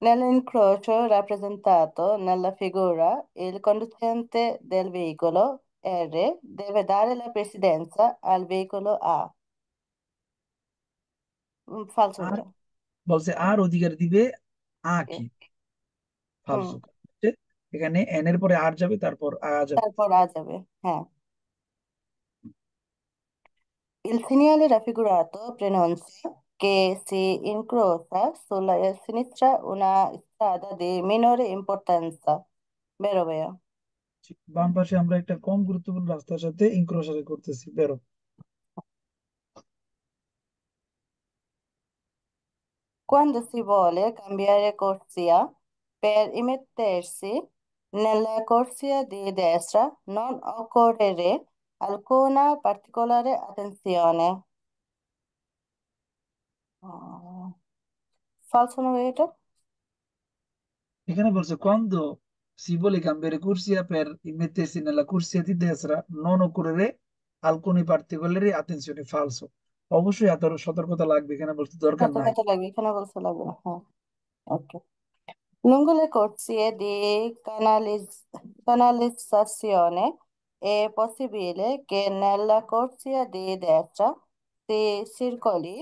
Nell'incrocio rappresentato nella figura, il conducente del veicolo R deve dare la precedenza al veicolo A. Falso, R vero? বলছে আর অধিকার দিবে আ Eh, কি? ফালসু। হুম, এখানে এন এর পরে আর যাবে, তারপর আ যাবে। তারপর আ যাবে। হ্যাঁ। Il segnale raffigurato preannuncia che si incrocia sulla sinistra una strada di minore importanza. Vero, vero? বাম পাশে আমরা একটা কম গুরুত্বপূর্ণ রাস্তার সাথে ইনক্রোশারে করতেছি, বেরো। Quando si vuole cambiare corsia per immettersi nella corsia di destra non occorre alcuna particolare attenzione. Oh, falso no vedo? এখানে বলছে quando si vuole cambiare corsia per immettersi nella corsia di destra non occorre alcuni particolari attenzione, falso। অবশ্যই এত সতর্কতা লাগবে, এখানে বলতে দরকার কত নাই। কত লাগবে এখানে বলতে লাগবে না, হ্যাঁ। ওকে। Lungo le corsie di canalizzazione è possibile che nella corsia di destra si circoli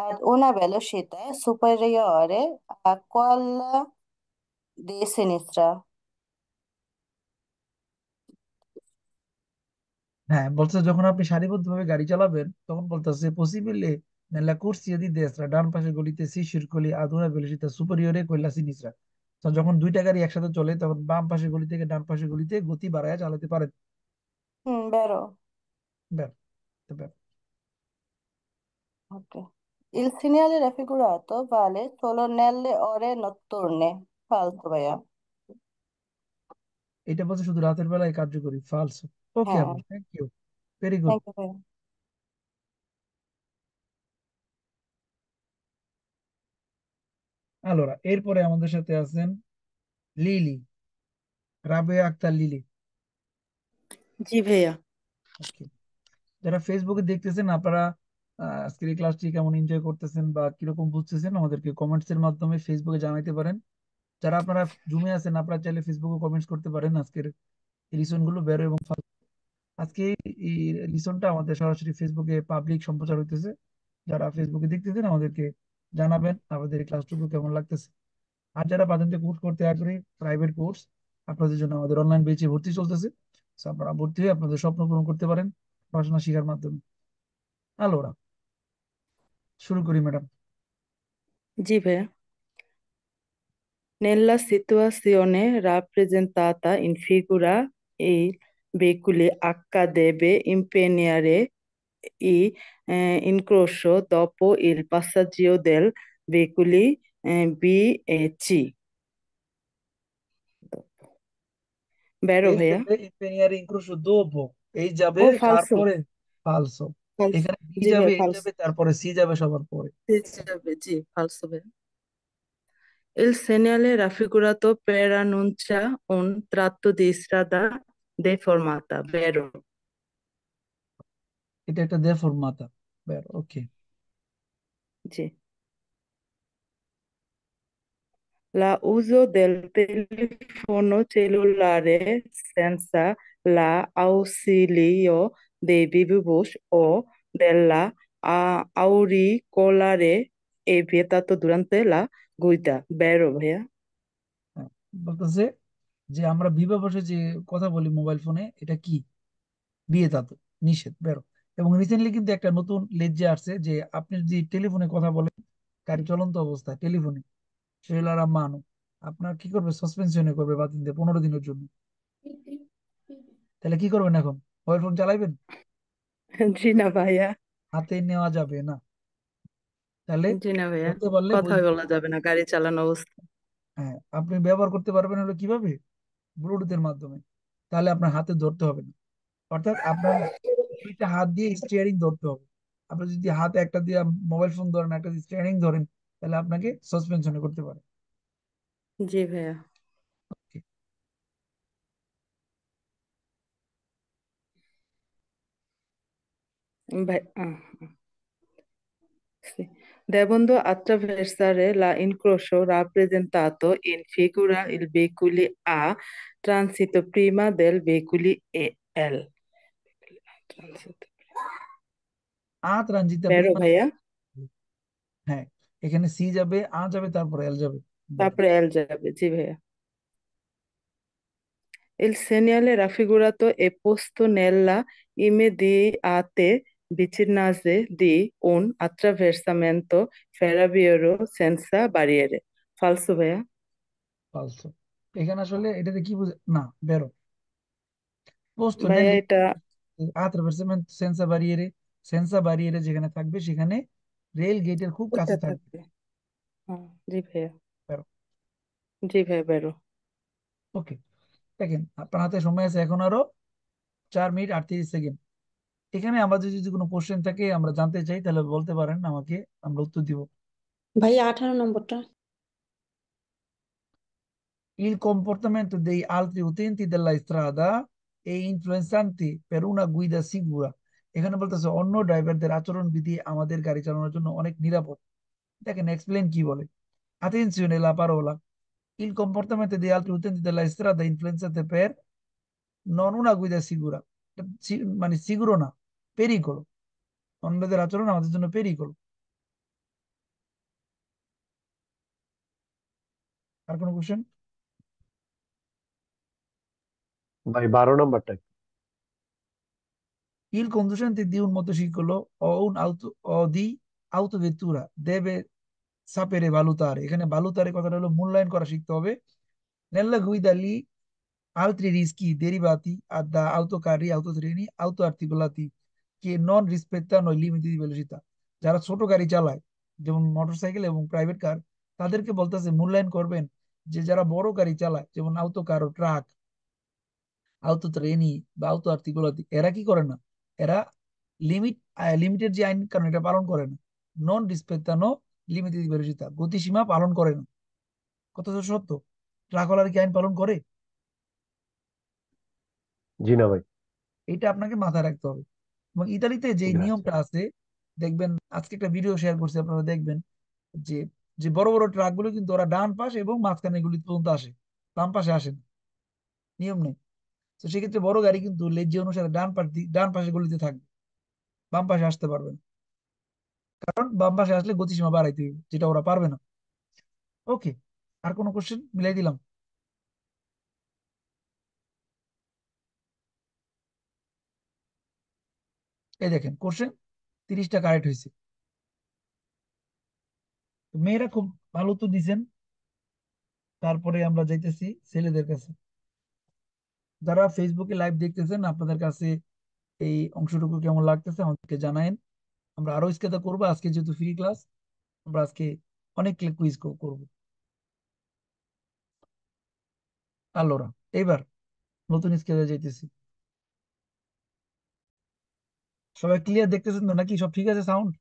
ad una velocità superiore a quella di sinistra. হ্যাঁ, বলছে যখন আপনি সারিবদ্ধভাবে গাড়ি চালাবেন তখন বলতেছে পসিবলে nella corsia di destra ডান পাশের গলিতে C circoli ad una velocità superiore a quella sinistra। তো যখন দুইটা গাড়ি একসাথে চলে তখন বাম পাশের গলি থেকে ডান পাশের গলিতে গতি বাড়ায় চালাতে পারেন। Vero? ব্যাস, তো ব্যাস। Ok. Il segnale raffigurato vale solo nelle ore notturne. Falso, ভাইয়া। এটা বলছে শুধু রাতের বেলায় কার্যকরী, ফালসো। ওকে হ্যাঁ, আপু, thank you, very good. Thank you ভাইয়া। আলোরা, এরপরে আমাদের সাথে আছেন লিলি, রাবেয়া আক্তার লিলি। জি ভাইয়া। ওকে, যারা ফেসবুকে দেখতেছেন আপনারা আজকের এই ক্লাসটি কেমন এনজয় করতেছেন বা কিরকম বুঝতেছেন আমাদেরকে কমেন্টস এর মাধ্যমে ফেসবুকে জানাইতে পারেন। যারা আপনারা জুমে আছেন আপনারা চাইলে ফেসবুকে কমেন্টস করতে পারেন আজকের লিসন গুলো বেরো এবং আজকে এই লিসনটা আমাদের সরাসরি ফেসবুকে পাবলিক সম্প্রচার হইতেছে। যারা ফেসবুকে দেখতেছেন আমাদেরকে জানাবেন আমাদের এই ক্লাসটুকু কেমন লাগতেছে। আর যারা পাতেন্তে কোর্স করতে আগ্রহী, প্রাইভেট কোর্স আপনাদের জন্য আমাদের অনলাইন বেচে ভর্তি চলতেছে। So, আপনারা ভর্তি হয়ে আপনাদের স্বপ্ন পূরণ করতে পারেন পড়াশোনা শেখার মাধ্যমে। আলোরা, শুরু করি ম্যাডাম। জি ভাইয়া। Nella situazione rappresentata in figura, il veicolo H deve impegnare l'incrocio dopo il passaggio dei veicoli B e C. Vero এল ভাইয়া? যাবে ইম্পেনিয়ার ইনক্রুশো দোবো, এই যাবে ও কার ফালসো। পরে? ফালসো। ফালসো। এখানে বি জি যাবে, ভাইয়া এল ফালসো। যাবে, তারপরে সি যাবে সবার পরে। জি ফালসো ভাইয়া। Il segnale raffigurato preannuncia un tratto di strada deformata, vero? এটা একটা দে ফরমাতা, ওকে। Sì. L'uso del telefono cellulare senza l'ausilio dei vibribus o della auricolare è vietato durante la guida, vero ভাইয়া? হ্যাঁ, বলতেছে যে আমরা বিবে বসে যে কথা বলি মোবাইল ফোনে, এটা কি? বিয়ে তা তো নিষেধ, বেরো। এবং রিসেন্টলি কিন্তু একটা নতুন লেজ্জে আসছে যে আপনি যদি টেলিফোনে কথা বলেন গাড়ি চলন্ত অবস্থায় টেলিফোনে, সেলার মানো, আপনার কি করবে? সাসপেনশনে করবে বাতিল দিয়ে 15 দিনের জন্য। তাহলে কি করবেন এখন? Mobile phone চালাইবেন? জি না ভাইয়া। হাতে নেওয়া যাবে না। তাহলে জি না ভাইয়া। ধরতে পারলে বই কথাই দিতে বলা হবে। যাবে না গাড়ি চালানো অবস্থা। হ্যাঁ, আপনি ব্যবহার করতে পারবেন হলো কিভাবে? ব্লুটুথের মাধ্যমে। তাহলে আপনার হাতে ধরতে হবে না, অর্থাৎ আপনার দুইটা হাত দিয়ে স্টিয়ারিং ধরতে হবে। আপনি যদি হাতে একটা দিয়ে মোবাইল ফোন ধরেন, একটা দিয়ে স্টিয়ারিং ধরেন, তাহলে আপনাকে সাসপেনশনে করতে পারে। জি ভাইয়া। Okay. ভাই sì. Devono attraversare l'incrocio rappresentato in figura i veicoli A transito prima del veicoli L. Transito. ট্রানজিটা Vero Prima. ভাইয়া? হ্যাঁ, এখানে সি যাবে, যাবে, তারপরে এল যাবে। বেরো। তারপরে L যাবে। জি ভাইয়া। Il segnale raffigurato è posto nella immediate vicinanza di un attraversamento ferroviario senza barriere. Falso ভাইয়া? ফালসো। এখানে আসলে এটাতে কি বুঝে না, বেরো। পোস্ট ভাইয়া নেই, এটা attraversamento senza barriere যেখানে থাকবে সেখানে রেল গেটের খুব ওইটা কাছে থাকবে। থাকবে। হ্যাঁ, জি ভাইয়া। বেরো। জি ভাইয়া, বেরো। ওকে, দেখেন আপনার হাতে সময় আছে এখন আরো 4 মিনিট 38 সেকেন্ড। এখানে আমাদের যদি কোনো কোশ্চেন থাকে আমরা জানতে চাই তাহলে বলতে পারেন আমাকে, আমরা উত্তর দিব। ভাইয়া 18 নম্বরটা। Il comportamento degli altri utenti della strada è influenzante per una guida sicura। এখানে বলতেছে অন্য ড্রাইভারদের আচরণবিধি আমাদের গাড়ি চালানোর জন্য অনেক নিরাপদ। দেখেন এক্সপ্লেন কি বলে। Attenzione la parola. Il comportamento degli altri utenti della strada è influenzato per non una guida sicura। মানে সিগুরো না, পেরিকলো। অন্যদের আচরণ আমাদের জন্য পেরিকলো। আর কোনো কোশ্চেন? ভাই 12 নাম্বারটা কি? Il conducente di un motociclo o di autovettura deve sapere valutare। এখানে valutare কথাটা হলো মূল্যায়ন করা শিখতে হবে। Nella guida gli altri rischi derivati da autocarri, autotreni, autoarticolati che non rispettano i limiti di velocità। যারা ছোট গাড়ি চালায় যেমন মোটরসাইকেল এবং প্রাইভেট কার, তাদেরকে বলতেছে মূল্যায়ন করবেন যে যারা বড় গাড়ি চালায় যেমন আউটো কার ও ট্রাক, আউতো ট্রেনি বা আউতো আর্টিকুলাতি, এরা কি করে না, এরা লিমিটের যে আইন কানুন এটা পালন করে না। নন রিসপেক্টানো লিমিটেড ভেলোসিতা, গতিসীমা পালন করে না। কত সত্য? ট্রাকওয়ালার কি আইন পালন করে? জি না ভাই। এটা আপনাকে মাথায় রাখতে হবে। এবং ইতালিতে যে গ্রাzie। নিয়মটা আছে, দেখবেন আজকে একটা ভিডিও শেয়ার করছি, আপনারা দেখবেন যে যে বড় বড় ট্রাকগুলো কিন্তু ওরা ডান পাশে এবং মাঝখানে গুলি পর্যন্ত আসে, বাম পাশে আসে না, নিয়ম নেই। তো সেক্ষেত্রে বড় গাড়ি কিন্তু লেজি অনুসারে ডান পাশে গলিতে থাকবে, বাম পাশে আসতে পারবে না। কারণ বাম পাশে আসলে গতিসীমা বাড়াইতে হবে, যেটা ওরা পারবে না। ওকে, আর কোনো কোশ্চেন মিলাই দিলাম? এই দেখেন কোশ্চেন 30টা কারেক্ট হয়েছে। তো মেয়েরা খুব ভালো তো দিছেন। তারপরে আমরা যাইতেছি ছেলেদের কাছে। যারা ফেসবুকে লাইভ দেখতেছেন আপনাদের কাছে এই অংশটুকু কেমন লাগতেছে আমাদেরকে জানায়েন। আমরা আরো স্কেতা করবো, আজকে যেহেতু ফ্রি ক্লাস আমরা আজকে অনেক কুইজ করবো। আলোরা, এবার নতুন স্কেলে যাইতেছি। সবাই ক্লিয়ার দেখতেছেন তো নাকি? সব ঠিক আছে সাউন্ড?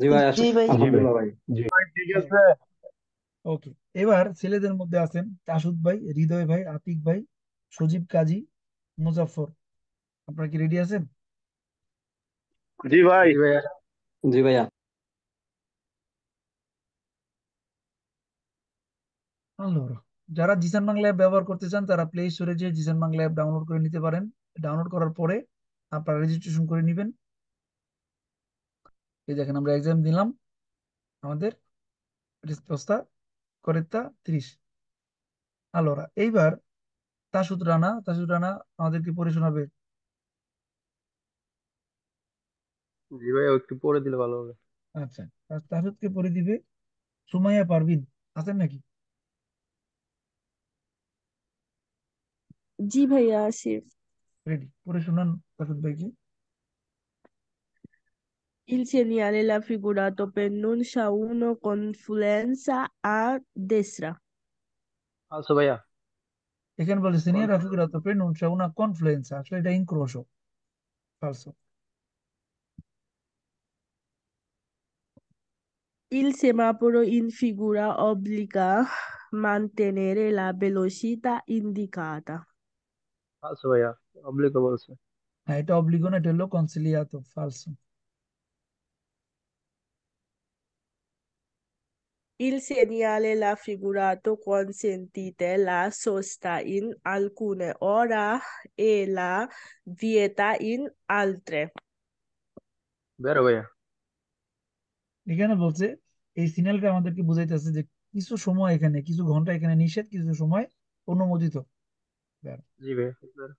জি ভাই, জি ভাই। জি ভাই। আলহামদুলিল্লাহ ভাই। জি। ঠিক আছে। ওকে, এবার ছেলেদের মধ্যে আছেন তাসুদ ভাই, হৃদয় ভাই, আতিক ভাই, সজীব কাজী, মুজাফফর। আপনারা কি রেডি আছেন? জি ভাই। জি ভাইয়া। জি ভাইয়া। আল্লাহর, যারা জিসান বাংলা অ্যাপ ব্যবহার করতে চান তারা প্লে স্টোরে যে জিসান বাংলা অ্যাপ ডাউনলোড করে নিতে পারেন। ডাউনলোড করার পরে আপনারা রেজিস্ট্রেশন করে নেবেন। এই দেখেন আমরা এক্সাম দিলাম, আমাদের রেসপন্সটা করেক্টা 30। আলোরা, এইবার তাসুদ রানা আমাদেরকে পড়ে শোনাবে। জি ভাই, একটু পরে দিলে ভালো হবে। আচ্ছা, তাসুদকে পড়ে দিবে সুমাইয়া পারভিন। আছেন নাকি? জি ভাইয়া আসিফ। রেডি, পড়ে শোনান তাসুদ ভাইকে। Il segnale raffigurato pronuncia una confluenza a destra. আচ্ছা ভাইয়া। এখানে বলে সিনিয়র কনফার্ম। রাফিকুরা তো pronuncia una confluenza, আসলে এটা ইনক্রোশো, ফালসো। Il semaforo in figura obbliga mantenere la velocità indicata. আচ্ছা ভাইয়া, অবলিক বলছে। হ্যাঁ, এটা অব্লিগো না, এটা হলো কনসিলিয়াতো, ফালসো। Il segnale raffigurato consentite la sosta in alcune ore e la vieta in altre. বেরো ভাইয়া। এখানে বলছে এই সিগন্যালটা আমাদেরকে বুঝাইতেছে যে কিছু সময় এখানে, কিছু ঘন্টা এখানে নিষেধ, কিছু সময় অনুমোদিত। ব্যাস। জি ভাইয়া, বেরো।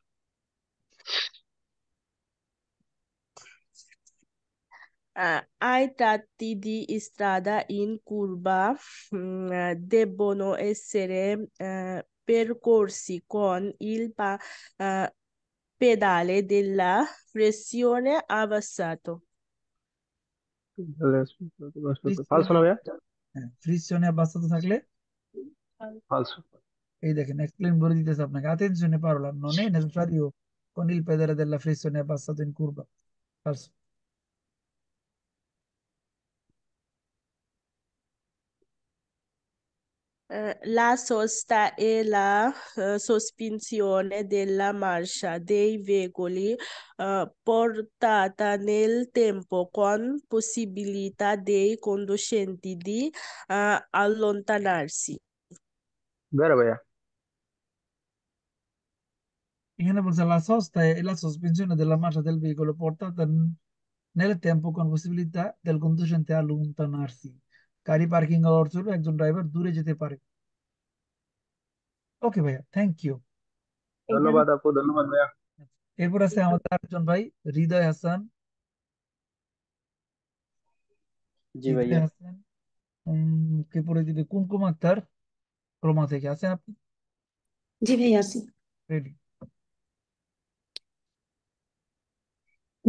Ai tratti di strada in curva debbono essere percorsi con il pedale della pressione abbassato. ফালসো না ভাইয়া? ফ্রিকশনে বাস্তাতে থাকলে ফালসো। এই দেখেন এক্সপ্লেন করে দিতেছে আপনাকে, attenzione parola non è necessario con il pedale della frizione abbassato in curva. Falso. La sosta e la sospensione della marcia dei veicoli portata nel tempo con possibilità dei conducenti di allontanarsi. Vero ভাইয়া? এখানে বলছে la sosta e la sospensione della marcia del veicolo portata nel tempo con possibilità del conducente a allontanarsi. গাড়ি parking এর অর্থ হলো একজন driver দূরে যেতে পারে। ওকে ভাইয়া, থ্যাংক ইউ। ধন্যবাদ আপু, ধন্যবাদ ভাইয়া। এরপর আছে আমাদের আরেকজন ভাই হৃদয় হাসান। জি হৃদয় ভাইয়া। হাসান কে পড়ে দিবে কুমকুম আক্তার ক্রোমা থেকে। আছেন আপনি? জি ভাইয়া আছি। Ready.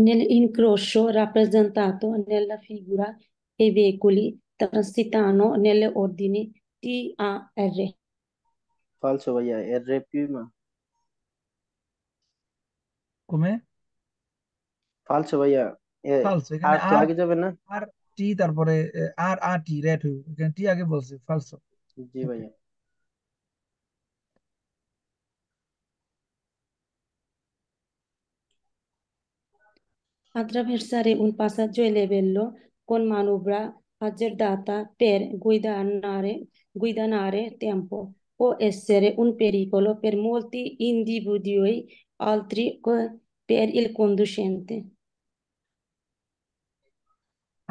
Nell'incrocio rappresentato nella figura i veicoli transitano nelle ordini T, A, R. ফালসো ভাইয়া, এর রে প্রিমা। কমে ফালসো ভাইয়া, ফালসো। এখানে আর তো আর আগে যাবে না। আর টি তারপরে আর টি রেট হইব, এখানে টি আগে বলছে ফালসো। জি ভাইয়া। Attraversare un passaggio a livello con manovra azzardata per guadagnare tempo può essere un pericolo per molti individui, altri per il conducente.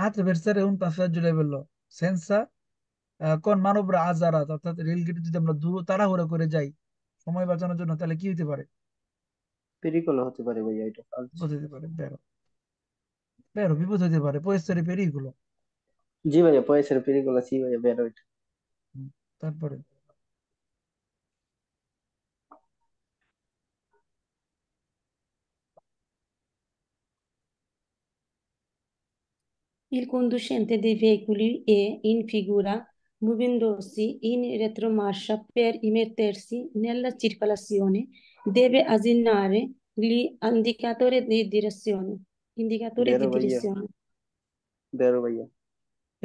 attraversare un passaggio livello senza কোন মানবরা আজারাত, অর্থাৎ রেল গেটে যদি আমরা তাড়াহুড়ো করে যাই সময় বাঁচানোর জন্য, তাহলে কি হতে পারে? পেরিকল হতে পারে ভাইয়া, এটা ফালসো। বিপদ হতে পারে। বেরো বেরো বিপদ হতে পারে, পয়সারে পেরিগুলো। জি ভাইয়া, পয়সার পেরিকল আছে ভাইয়া, বেরো এটা। তারপরে Il conducente dei veicoli è in figura muovendosi in retromarcia per immettersi nella circolazione, deve asignare gli indicatori di direzione. Indicatori বেরো di ভাইয়া, direzione. বেরো ভাইয়া।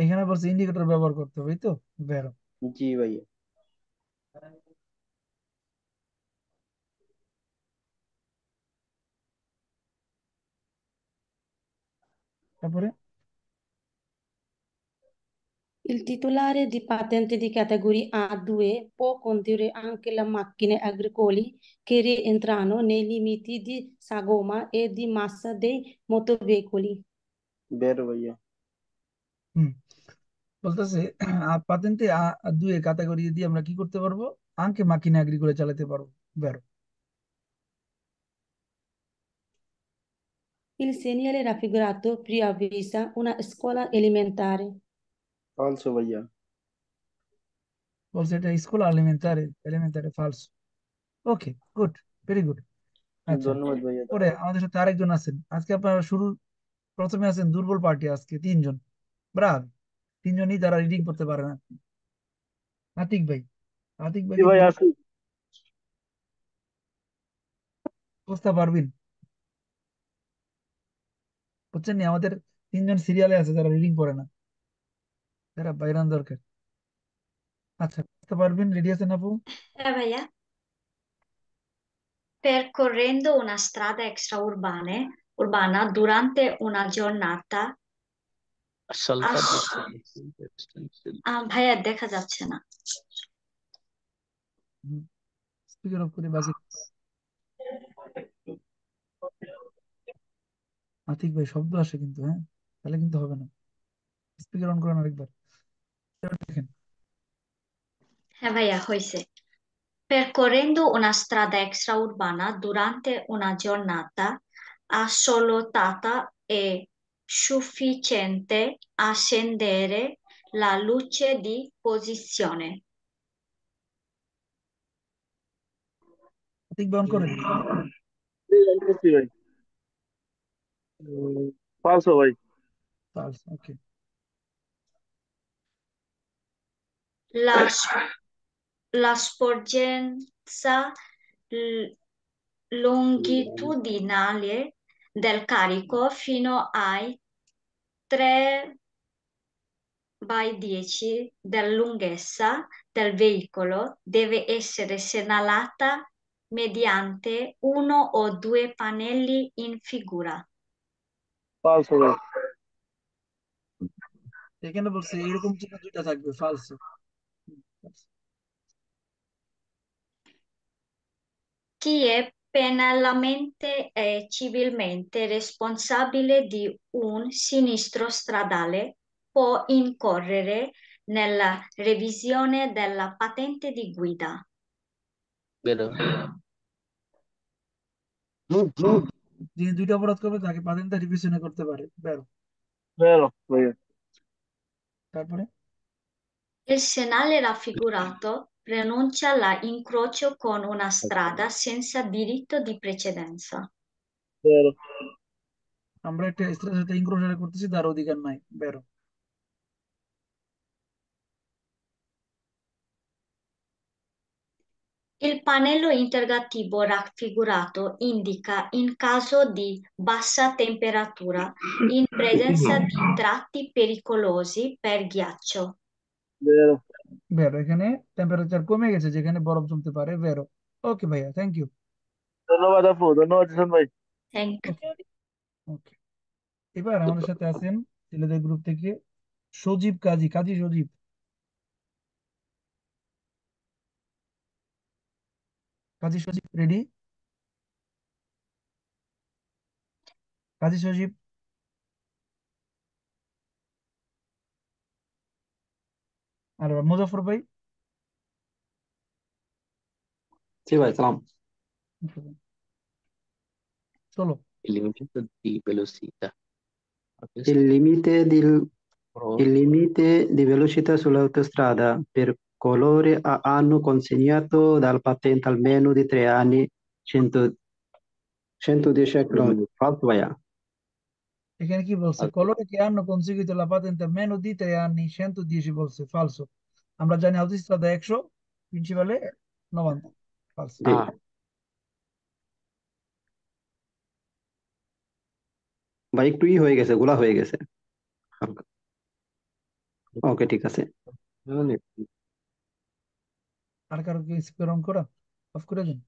এখানে বলছে ইন্ডিকেটর ব্যবহার করতে হবে, এই তো। বেরো। জি ভাইয়া। তারপরে Il titolare di patente di categoria A2 può condurre anche le macchine agricole che rientrano nei limiti di sagoma e di massa dei motoveicoli. বেরো ভাইয়া। হুম বলতেছে পাতেন্তে দুই ক্যাটাগরি দিয়ে আমরা কি করতে পারবো? আঙ্কে মাকিনে এগ্রি করে চালাতে পারবো। বেরো। Il segnale raffigurato preavvisa una scuola elementare. ফালসো ভাইয়া। বলছে এটা স্কুল এলিমেন্টারি, এলিমেন্টারি ফালসো। ওকে, গুড, ভেরি গুড। আচ্ছা, ধন্যবাদ ভাইয়া। পরে আমাদের সাথে আরেকজন আছেন আজকে। আপনারা প্রথমে আছেন দুর্বল পার্টি আজকে তিনজন। ব্রাভ, তিনজনই যারা রিডিং করতে পারে না। আতিক ভাই, আতিক ভাই জি ভাই কিন্তু আছি। বুঝতে পারবেন, বুঝছেন নি? আমাদের তিনজন সিরিয়ালে আছে যারা রিডিং করে না, যারা বাইরান দরকার। আচ্ছা, বুঝতে পারবেন? রেডি আছেন আপু? Vaya. Percorrendo una strada urbana durante una giornata, সলটা আস দিচ্ছি। ভাইয়া দেখা যাচ্ছে না। স্পিকার অফ করে বাকি। আতিক ভাই শব্দ আসে কিন্তু, হ্যাঁ, তাহলে কিন্তু হবে না। স্পিকার অন করেন আরেকবার, দেখেন। হ্যাঁ ভাইয়া, হয়েছে। Percorrendo una strada extraurbana durante una giornata assolutata è sufficiente a accendere la luce di posizione. Atik ভাই অন করেন। Sì, vai. Falso, vai. Falso, ok. La, la sporgenza l- longitudinale del carico fino ai 3/10 della lunghezza del veicolo deve essere segnalata mediante uno o due pannelli in figura. Falso, vai. এখানে বলছে এরকম চিহ্ন দুইটা থাকবে, ফালসো। Chi è penalmente e civilmente responsabile di un sinistro stradale può incorrere nella revisione della patente di guida. Vero. যিনি দুইটা অপরাধ করবে তাকে পাতেন্টা রিভিশনে করতে পারে, বেরো। Vero, vai. তারপরে Il segnale raffigurato preannuncia l'incrocio con una strada senza diritto di precedenza. Vero. আমরা একটা স্ত্রীর সাথে ইনক্রোচার করতেছি, তার অধিকার নাই, বেরো। Il pannello interrogativo raffigurato indica in caso di bassa temperatura in presenza di tratti pericolosi per ghiaccio. Vero. বেরো, এখানে টেম্পারেচার কমে গেছে যেখানে বরফ জমতে পারে, বেরো। ওকে ভাইয়া, থ্যাংক ইউ। ধন্যবাদ আপু, ধন্যবাদ জিসান ভাই। Thank you. ওকে, এবার আমাদের সাথে আছেন ছেলেদের গ্রুপ থেকে সজীব কাজী। কাজী সজীব, কাজী সজীব রেডি? কাজী সজীব, আর মুজাফর ভাই? Sì, vai, salam. চলো। Il limite di velocità. Il limite di, Pro- il limite di velocità sull'autostrada per coloro hanno consegnato dal patente almeno di 3 anni 100 110 km. Falso, ভাইয়া। এখানে কি বলছে? Falso. coloro che hanno conseguito la patente a meno di 3 anni 110 বলছে, ফালসো। আমরা জানি autostrada 100, প্রিন্সিপালে 90, ফালসো। Sì. Ah, ভাই একটু হয়ে গেছে, গোলা হয়ে গেছে হালকা। ওকে, ঠিক আছে। non è আর কারো কি স্পিকার অন করা? অফ করে দেন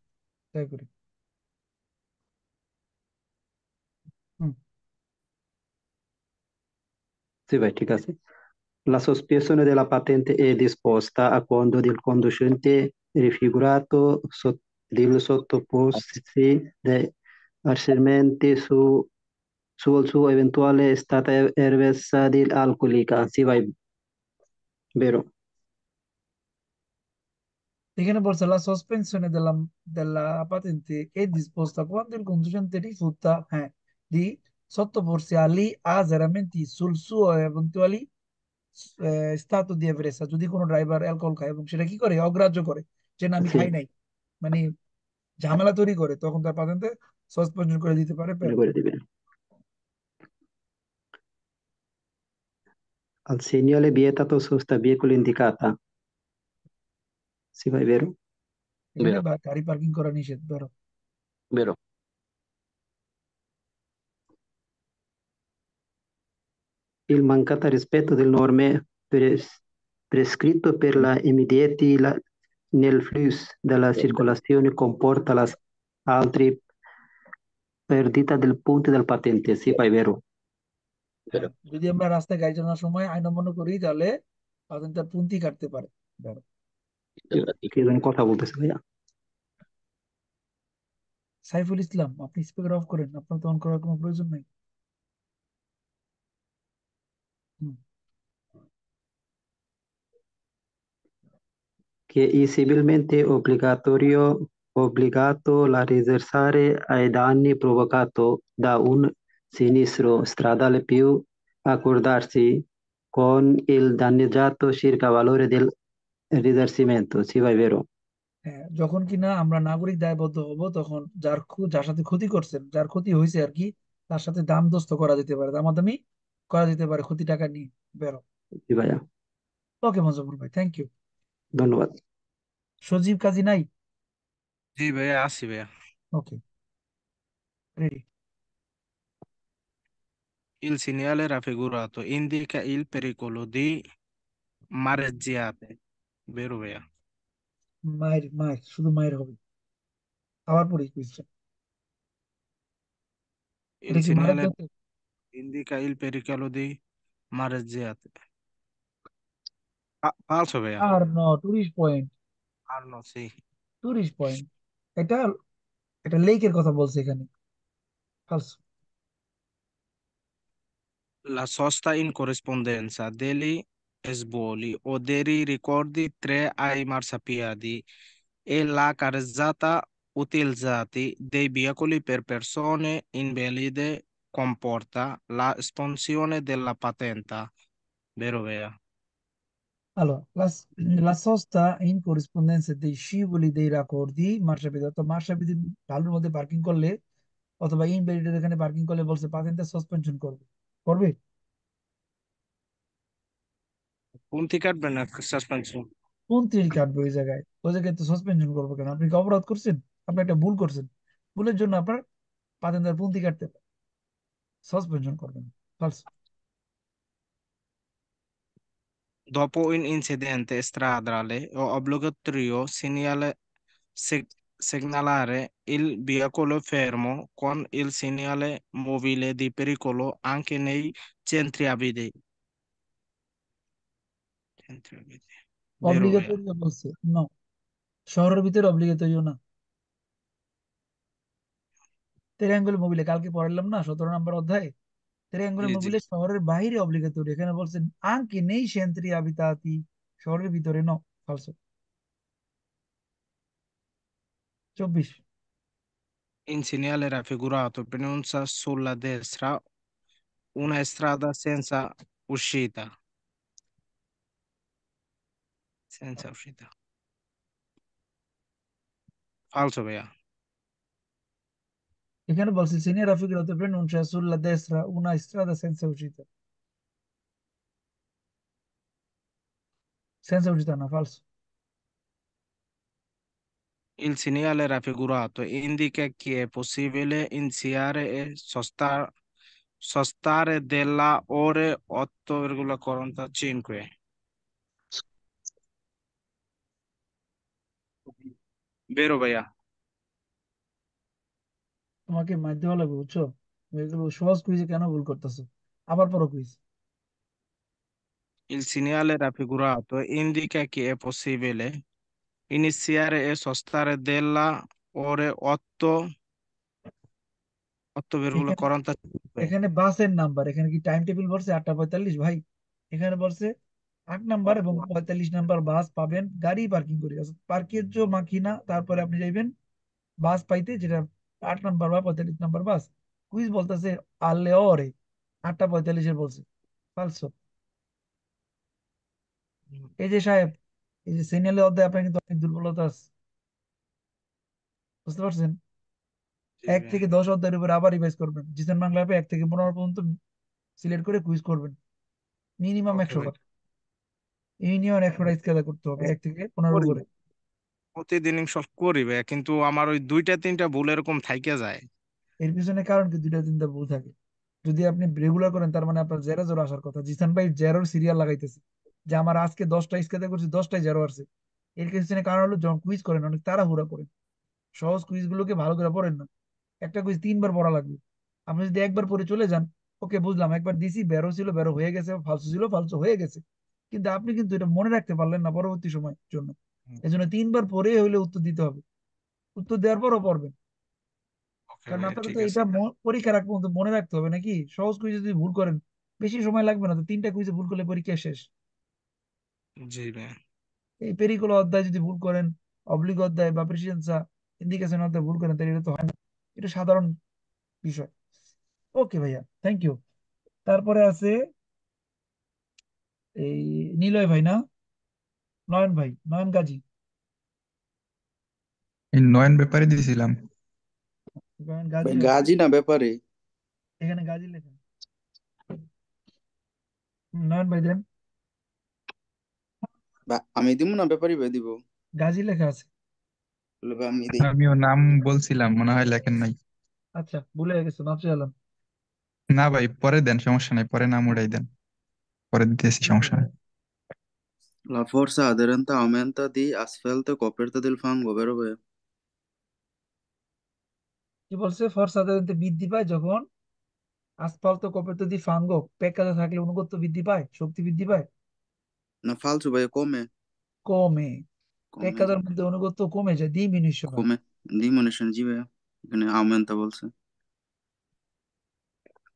দয়া করে। হুম। Sì, vai, ঠিক আছে। La sospensione della patente è disposta a quando il conducente raffigurato del sottoposti dei accertamenti sul suo eventuale stata erressa di alcolica. Sì, vai, vero. এখানে বলছে la sospensione della patente è disposta quando il conducente rifiuta di sottoporsi agli azzeramenti sul suo eventuali stato di ebbrezza, যদি কোনো driver alcohol খায় এবং সেটা কি করে, অগ্রাহ্য করে, যে না আমি Sì, খাই নাই, মানে ঝামেলা তৈরি করে, তখন তার পাতেন্টে সাসপেনশন করে দিতে পারে, me বেরো। ricordi bene. Al segnale vietato sosta veicolo indicata. Sì, vai, vero. এখানে vero, গাড়ি পার্কিং করা নিষেধ, বেরো। vero, Il mancato rispetto delle norme prescritto per la immediati nel flusso della circolazione comporta la altri perdita del punto del patente. Sì, vai, vero. vero. যদি আমরা রাস্তায় গাড়ি চালানোর সময় আইন অমান্য করি তাহলে পাতেন্টটা পুন্তি কাটতে পারে, বেরো। কি জানি কথা বলতেছে ভাইয়া। সাইফুল ইসলাম, আপনি স্পিকার অফ করেন, আপনার তো অন করার কোনো প্রয়োজন নাই। হুম। Che è civilmente obbligato a riversare ai danni provocati da un sinistro stradale più accordarsi con il danneggiato circa valore del risarcimento. Sì, vai, vero. হ্যাঁ, যখন কিনা আমরা নাগরিক দায়বদ্ধ হব তখন যার সাথে ক্ষতি করছেন, যার ক্ষতি হয়েছে আর কি, তার সাথে দাম দস্ত করা যেতে পারে, দামাদামি করা যেতে পারে ক্ষতি টাকা নিয়ে। বেরো। জি ভাইয়া, ওকে মজাফর ভাই, থ্যাংক ইউ। ধন্যবাদ। সজীব কাজী নাই? জি ভাইয়া, আসি ভাইয়া। ওকে, ready. Il segnale raffigurato indica il pericolo di mareggiate. বেরো ভাইয়া। মায়ের মায়ের শুধু মায়ের হবে। আবার পড়ি কুইজটা। এটা Il কি মায়ের segnale জাতে? indica il pericolo di mareggiate. Falso ভাইয়া। আর ন, টুরিস্ট পয়েন্ট। আর নো, সি। Tourist point. এটা এটা লেকের কথা বলছে এখানে। ফালস। La sosta in corrispondenza degli esboli o dei ricordi tre ai marciapiedi e la carrezzata utilizzati dei veicoli per persone invalide comporta la espansione della patente. Vero, vero? Allora, la sosta in corrispondenza dei scivoli dei raccordi মার্শাপিদ, অর্থাৎ মার্শাপিদ ঢালুর মধ্যে parking করলে অথবা ইনভ্যালিডের এখানে parking করলে বলছে পাতেন্টটা suspension করবে। করবে? punti কাটবেন না সাসপেনশন? কোন তীর কাটবে ওই জায়গায়? ওই জায়গায় তো সাসপেনশন করবো কেন? আপনি কি অপরাধ করছেন? আপনি একটা ভুল করছেন, ভুলের জন্য আপনার পাতেন্টের পুন্তি কাটতে সাসপেনশন করবেন। ফালস। Dopo un incidente stradale è obbligatorio segnalare il veicolo fermo con il segnale mobile di pericolo anche nei centri abiti. Centri abiti. Vero, vero? Obligatory বলছে না, শহরের ভিতরে অব্লিগেটরিও না। তেরে মোবিলে কালকে পড়ালাম না 17 নম্বর অধ্যায়ে, জি তেরে জি। মোবিলে শহরের বাইরে অব্লিগেটরি, এখানে বলছেন আঙ্কি নেই সেন্ত্রি আবিতাতি, শহরের ভিতরে ন। ফালসো। 24। In segnale raffigurato pronuncia sulla destra una strada senza uscita. Senza uscita. Falso, vero? এখানে বলছে senior রাফিকুলাতে pronuncia sulla destra una strada senza uscita, senza uscita না, ফালসো। Il segnale raffigurato indica che è possibile iniziare e sostare della ore 8,45. Vero, ভাইয়া? তোমাকে মাইর দেওয়া লাগবে, বুঝছো? এগুলো সহজ কুইজে কেন ভুল করতেছো? আবার পড়ো quiz. Il segnale raffigurato indica che è possibile iniziare e sostare della ore 8, এখানে 8,45. এখানে বাসের নাম্বার, এখানে কি টাইম টেবিল বলছে 8টা 45 ভাই? এখানে বলছে 8 নাম্বার এবং 45 নাম্বার বাস পাবেন গাড়ি পার্কিং করে, পার্কেজ্জো মাকিনা, তারপরে আপনি যাইবেন বাস পাইতে, যেটা 8 নাম্বার বা 45 নাম্বার বাস। কুইজ বলতেছে আলে ওরে 8টা 45 বলছে। ফালসো। এই যে সাহেব, এই যে সিনিয়র অধ্যায় আপনার কিন্তু অনেক দুর্বলতা আছে, বুঝতে পারছেন? জি 1 থেকে 10 অধ্যায়ের উপরে আবার রিভাইজ করবেন, জিসান বাংলা অ্যাপে 1 থেকে 15 পর্যন্ত সিলেক্ট করে কুইজ করবেন, মিনিমাম ওকে 100 ভাই। বার। ইউনিয়ন 100টা স্কেলে করতে হবে 1 থেকে 15 করি, উপরে। প্রতিদিন সব করি ভাইয়া, কিন্তু আমার ওই 2টা 3টা ভুল এরকম থাইকে যায়। এর পিছনে কারণ কি 2টা 3টা ভুল থাকে? যদি আপনি রেগুলার করেন তার মানে আপনার জেরো জেরো আসার কথা। জিসান ভাই জেরোর সিরিয়াল লাগাইতেছে যে আমার আজকে 10টা স্কেলে করছি 10টাই জেরো আসছে। এর পিছনে কারণ হলো যখন কুইজ করেন অনেক তাড়াহুড়া করেন, সহজ কুইজ গুলোকে ভালো করে পড়েন না। একটা কুইজ 3বার পড়া লাগবে। আপনি যদি একবার পড়ে চলে যান, ওকে বুঝলাম, একবার দিছি বেরো ছিল বেরো হয়ে গেছে, ফালসু ছিল ফালসু হয়ে গেছে, কিন্তু আপনি কিন্তু এটা মনে রাখতে পারলেন না পরবর্তী সময়ের জন্য। এজন্য 3বার পরে হইলে উত্তর দিতে হবে, উত্তর দেওয়ার পরও পড়বেন। ওকে কারণ ভাইয়া, আপনাকে ঠিক তো আছে। এটা পরীক্ষার আগ পর্যন্ত মনে রাখতে হবে নাকি? সহজ কুইজে যদি ভুল করেন বেশি সময় লাগবে না তো, 3টা কুইজে ভুল করলে পরীক্ষা শেষ। জি ভাইয়া। এই পেরিকুলো অধ্যায় যদি ভুল করেন, অব্লিক অধ্যায় বা প্রেসিডেন্সা ইন্ডিকেশন অধ্যায় ভুল করেন, তাহলে এটা তো হয় না। এটা সাধারণ বিষয়। ওকে ভাইয়া, থ্যাংক ইউ। তারপরে আছে এই নিলয় ভাই না, নয়ন ভাই, নয়ন গাজী। এই নয়ন ব্যাপারে দিয়েছিলাম। গাজী ভাই লেখা, গাজী না ব্যাপারে। এখানে গাজী লেখা। নয়ন ভাই দেন, আমি দিব না ব্যাপারই ভাই দিব। গাজী লেখা আছে। বলে ভাই আমি দিই। আমিও নাম বলছিলাম, মনে হয় লেখেন নাই। আচ্ছা, ভুলে গেছো, মাফ চাইলাম। না ভাই, পরে দেন, সমস্যা নাই, পরে নাম উঠাই দেন, পরে দিতেছি, সমস্যা নাই। La forza aderente aumenta di asfalto coperto del fango, vero ভাই? কি বলছে? ফর সাধারণত বৃদ্ধি পায় যখন আসফাল্ট কপেতো দি ফাঙ্গো পেকাতে থাকলে অনুগত্য বৃদ্ধি পায়, শক্তি বৃদ্ধি পায়। না falso ভাই, come কমে, come পেকাদের মধ্যে অনুগত্য কমে যায়, ডিমিনিশন হয়। come diminution জি ভাই, এখানে aumenta বলছে।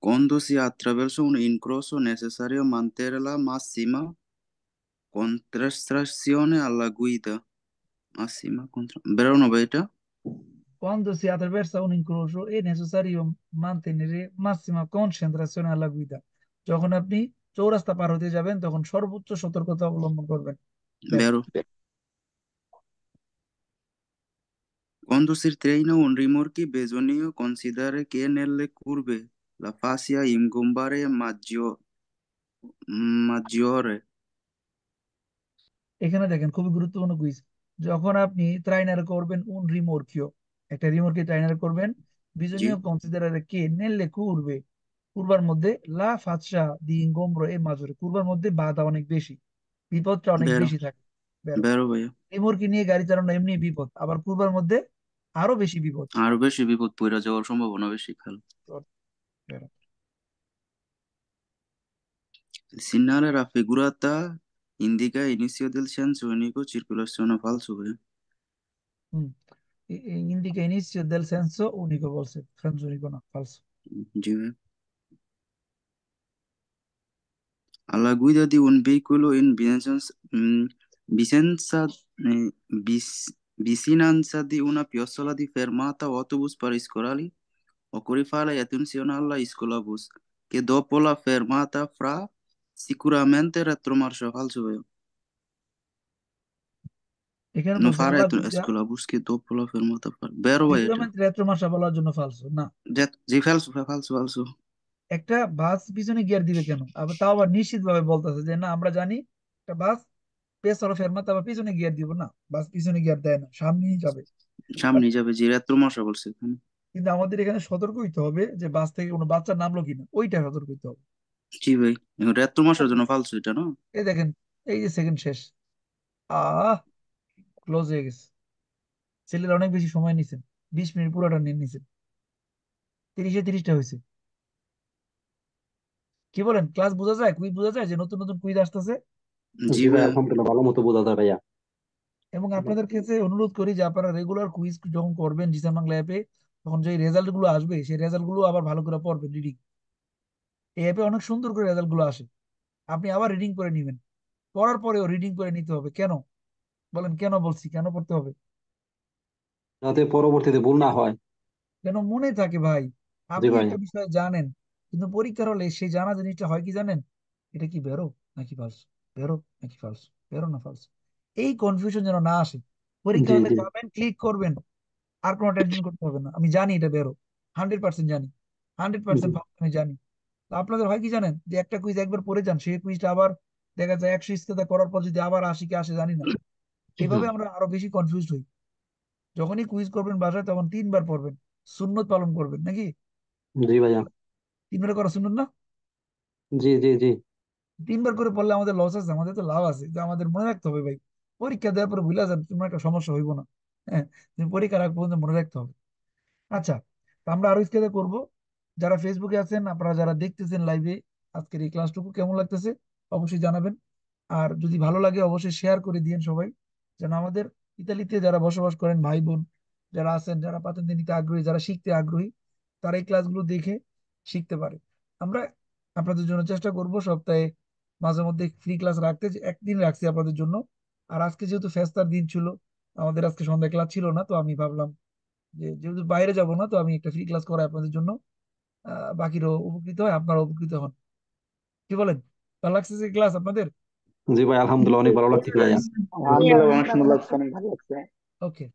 Quando si attraversa un incrocio necessario mantenere la massima concentrazione alla guida. Massima বেরো না ভাই এটা? Quando si attraversa un incrocio è necessario mantenere massima concentrazione alla guida. যখন আপনি চৌরাস্তা পার হতে যাবেন তখন সর্বোচ্চ সতর্কতা অবলম্বন করবেন। দেন, Vero. Quando si traina un rimorchio bisogna considerare che nelle curve la fascia ingombare è maggiore. এখানে দেখেন খুবই গুরুত্বপূর্ণ কুইজ। যখন আপনি ট্রাইনার করবেন উন রিমোর্কিও, একটা রিমোর্কে ট্রাইনার করবেন, জি বিজনীয় কনসিডারারে কে নেলে কুরবে, কুরবার মধ্যে লা ফাতসা দি ইনগোমব্রো এ মাজরে, কুরবার মধ্যে বাধা অনেক বেশি, বিপদটা অনেক vero বেশি থাকে। বেরো, vero ভাইয়া, রিমোর্কে নিয়ে গাড়ি চালানো এমনি বিপদ, আবার কুরবার মধ্যে আরো বেশি বিপদ। আরো বেশি বিপদ পড়ে যাওয়ার সম্ভাবনা বেশি খাল। বেরো। Il segnale raffigurata indica inizio del senso unico circolazione falso ভাইয়া। হুম, indica inizio del senso unico বলছে, senso unico না, falso। জি ভাইয়া। Alla guida di un veicolo in vicinanza, vicinanza di una piazzola di fermata autobus per scorali, occorre fare attenzione alla scolabus, che dopo la fermata fra sicuramente retromarcia falso ভাইয়া। এখানে No বলছে fare আল্লাহ গুইদা, scolabus che dopo la fermata fra vero ভাই এটা? সিকিউরমেন্ট রেট্রোমার্শা বলার জন্য ফালসো না। জি falso falso falso। একটা বাস পিছনে গিয়ার দিবে কেন? আবার তাও আবার নিশ্চিত ভাবে বলতেছে যে না আমরা জানি একটা বাস পেছনে ফেরমাতে আবার পিছনে গিয়ার দিব না, বাস পিছনে গিয়ার দেয় না, সামনেই যাবে। সামনে যাবে, জি retromarcia বলছে এখানে। কিন্তু আমাদের এখানে সতর্ক হইতে হবে যে বাস থেকে কোনো বাচ্চা নামলো কিনা, ওইটা সতর্ক হইতে হবে। জি ভাই, retromarciaর জন্য falso এটা না? এই দেখেন, এই যে সেকেন্ড শেষ, আহ ক্লোজ হয়ে গেছে। ছেলেরা অনেক বেশি সময় নিছেন, 20 মিনিট পুরোটা নিয়ে নিছেন, 30-30টা হয়েছে। কি বলেন, ক্লাস বোঝা যায়, কুইজ বোঝা যায় যে নতুন নতুন কুইজ আসতেছে। জি জি ভাই, ভাই, আলহামদুলিল্লাহ ভালো মতো বোঝা যায় ভাইয়া। এবং আপনাদের কাছে অনুরোধ করি যে আপনারা রেগুলার কুইজ যখন করবেন জিসান বাংলা অ্যাপে, তখন যে রেজাল্ট গুলো আসবে সেই রেজাল্ট গুলো আবার ভালো করে পড়বেন, রিডিং। এই অ্যাপে অনেক সুন্দর করে রেজাল্ট গুলো আসে, আপনি আবার রিডিং করে নিবেন। পড়ার পরেও রিডিং করে নিতে হবে। কেন বলেন, কেন বলছি কেন পড়তে হবে? যাতে পরবর্তীতে ভুল না হয়। কেন মনে থাকে ভাই। জি আপনি ভাই, একটা বিষয় জানেন, কিন্তু পরীক্ষার হলে সেই জানা জিনিসটা হয় কি জানেন, এটা কি বেরো নাকি ফালস, বেরো নাকি ফালস, বেরো না ফালস, এই কনফিউশন যেন না আসে। পরীক্ষার জি হলে জি যাবেন, ক্লিক করবেন, আর কোনো টেনশন করতে হবে না। আমি জানি এটা বেরো, 100% জানি, জি 100% আমি জানি। তো আপনাদের হয় কি জানেন, যে একটা কুইজ একবার পড়ে যান, সেই কুইজটা আবার দেখা যায় 100 ইস্তেদা করার পর যদি আবার 80 কি আসে জানি না, এইভাবে আমরা আরো বেশি কনফিউজ হই। যখনই কুইজ করবেন বাসায় তখন 3বার পড়বেন, সুন্নত পালন করবেন নাকি? জি ভাইয়া, 3বার করা সুন্নত না? জি জি জি 3বার করে পড়লে আমাদের লস আছে, আমাদের তো লাভ আছে, যে আমাদের মনে রাখতে হবে ভাই। পরীক্ষা দেওয়ার পরে ভুলে যাবে, তোমার একটা সমস্যা হইব না। হ্যাঁ, তুমি পরীক্ষার আগ পর্যন্ত মনে রাখতে হবে। আচ্ছা, তো আমরা আরো স্কেলে করব। যারা ফেসবুকে আছেন, আপনারা যারা দেখতেছেন লাইভে, আজকের এই ক্লাসটুকু কেমন লাগতেছে অবশ্যই জানাবেন। আর যদি ভালো লাগে অবশ্যই শেয়ার করে দিয়েন সবাই, যেন আমাদের ইতালিতে যারা বসবাস করেন ভাই বোন যারা আছেন, যারা পাতেন্তে নিতে আগ্রহী, যারা শিখতে আগ্রহী, তারা এই ক্লাসগুলো দেখে শিখতে পারে। আমরা আপনাদের জন্য চেষ্টা করব সপ্তাহে মাঝে মধ্যে ফ্রি ক্লাস রাখতে, যে একদিন রাখছি আপনাদের জন্য। আর আজকে যেহেতু ফেস্তার দিন ছিল, আমাদের আজকে সন্ধ্যা ক্লাস ছিল না, তো আমি ভাবলাম যে যেহেতু বাইরে যাব না, তো আমি একটা ফ্রি ক্লাস করাই আপনাদের জন্য। বাকিরাও উপকৃত হয়, আপনারা উপকৃত হন। কি বলেন, ভালো লাগছে যে ক্লাস আপনাদের? জি ভাই, আলহামদুলিল্লাহ অনেক ভালো লাগতেছে ভাইয়া। আলহামদুলিল্লাহ, অনেক সুন্দর লাগছে, অনেক ভালো লাগছে। ওকে।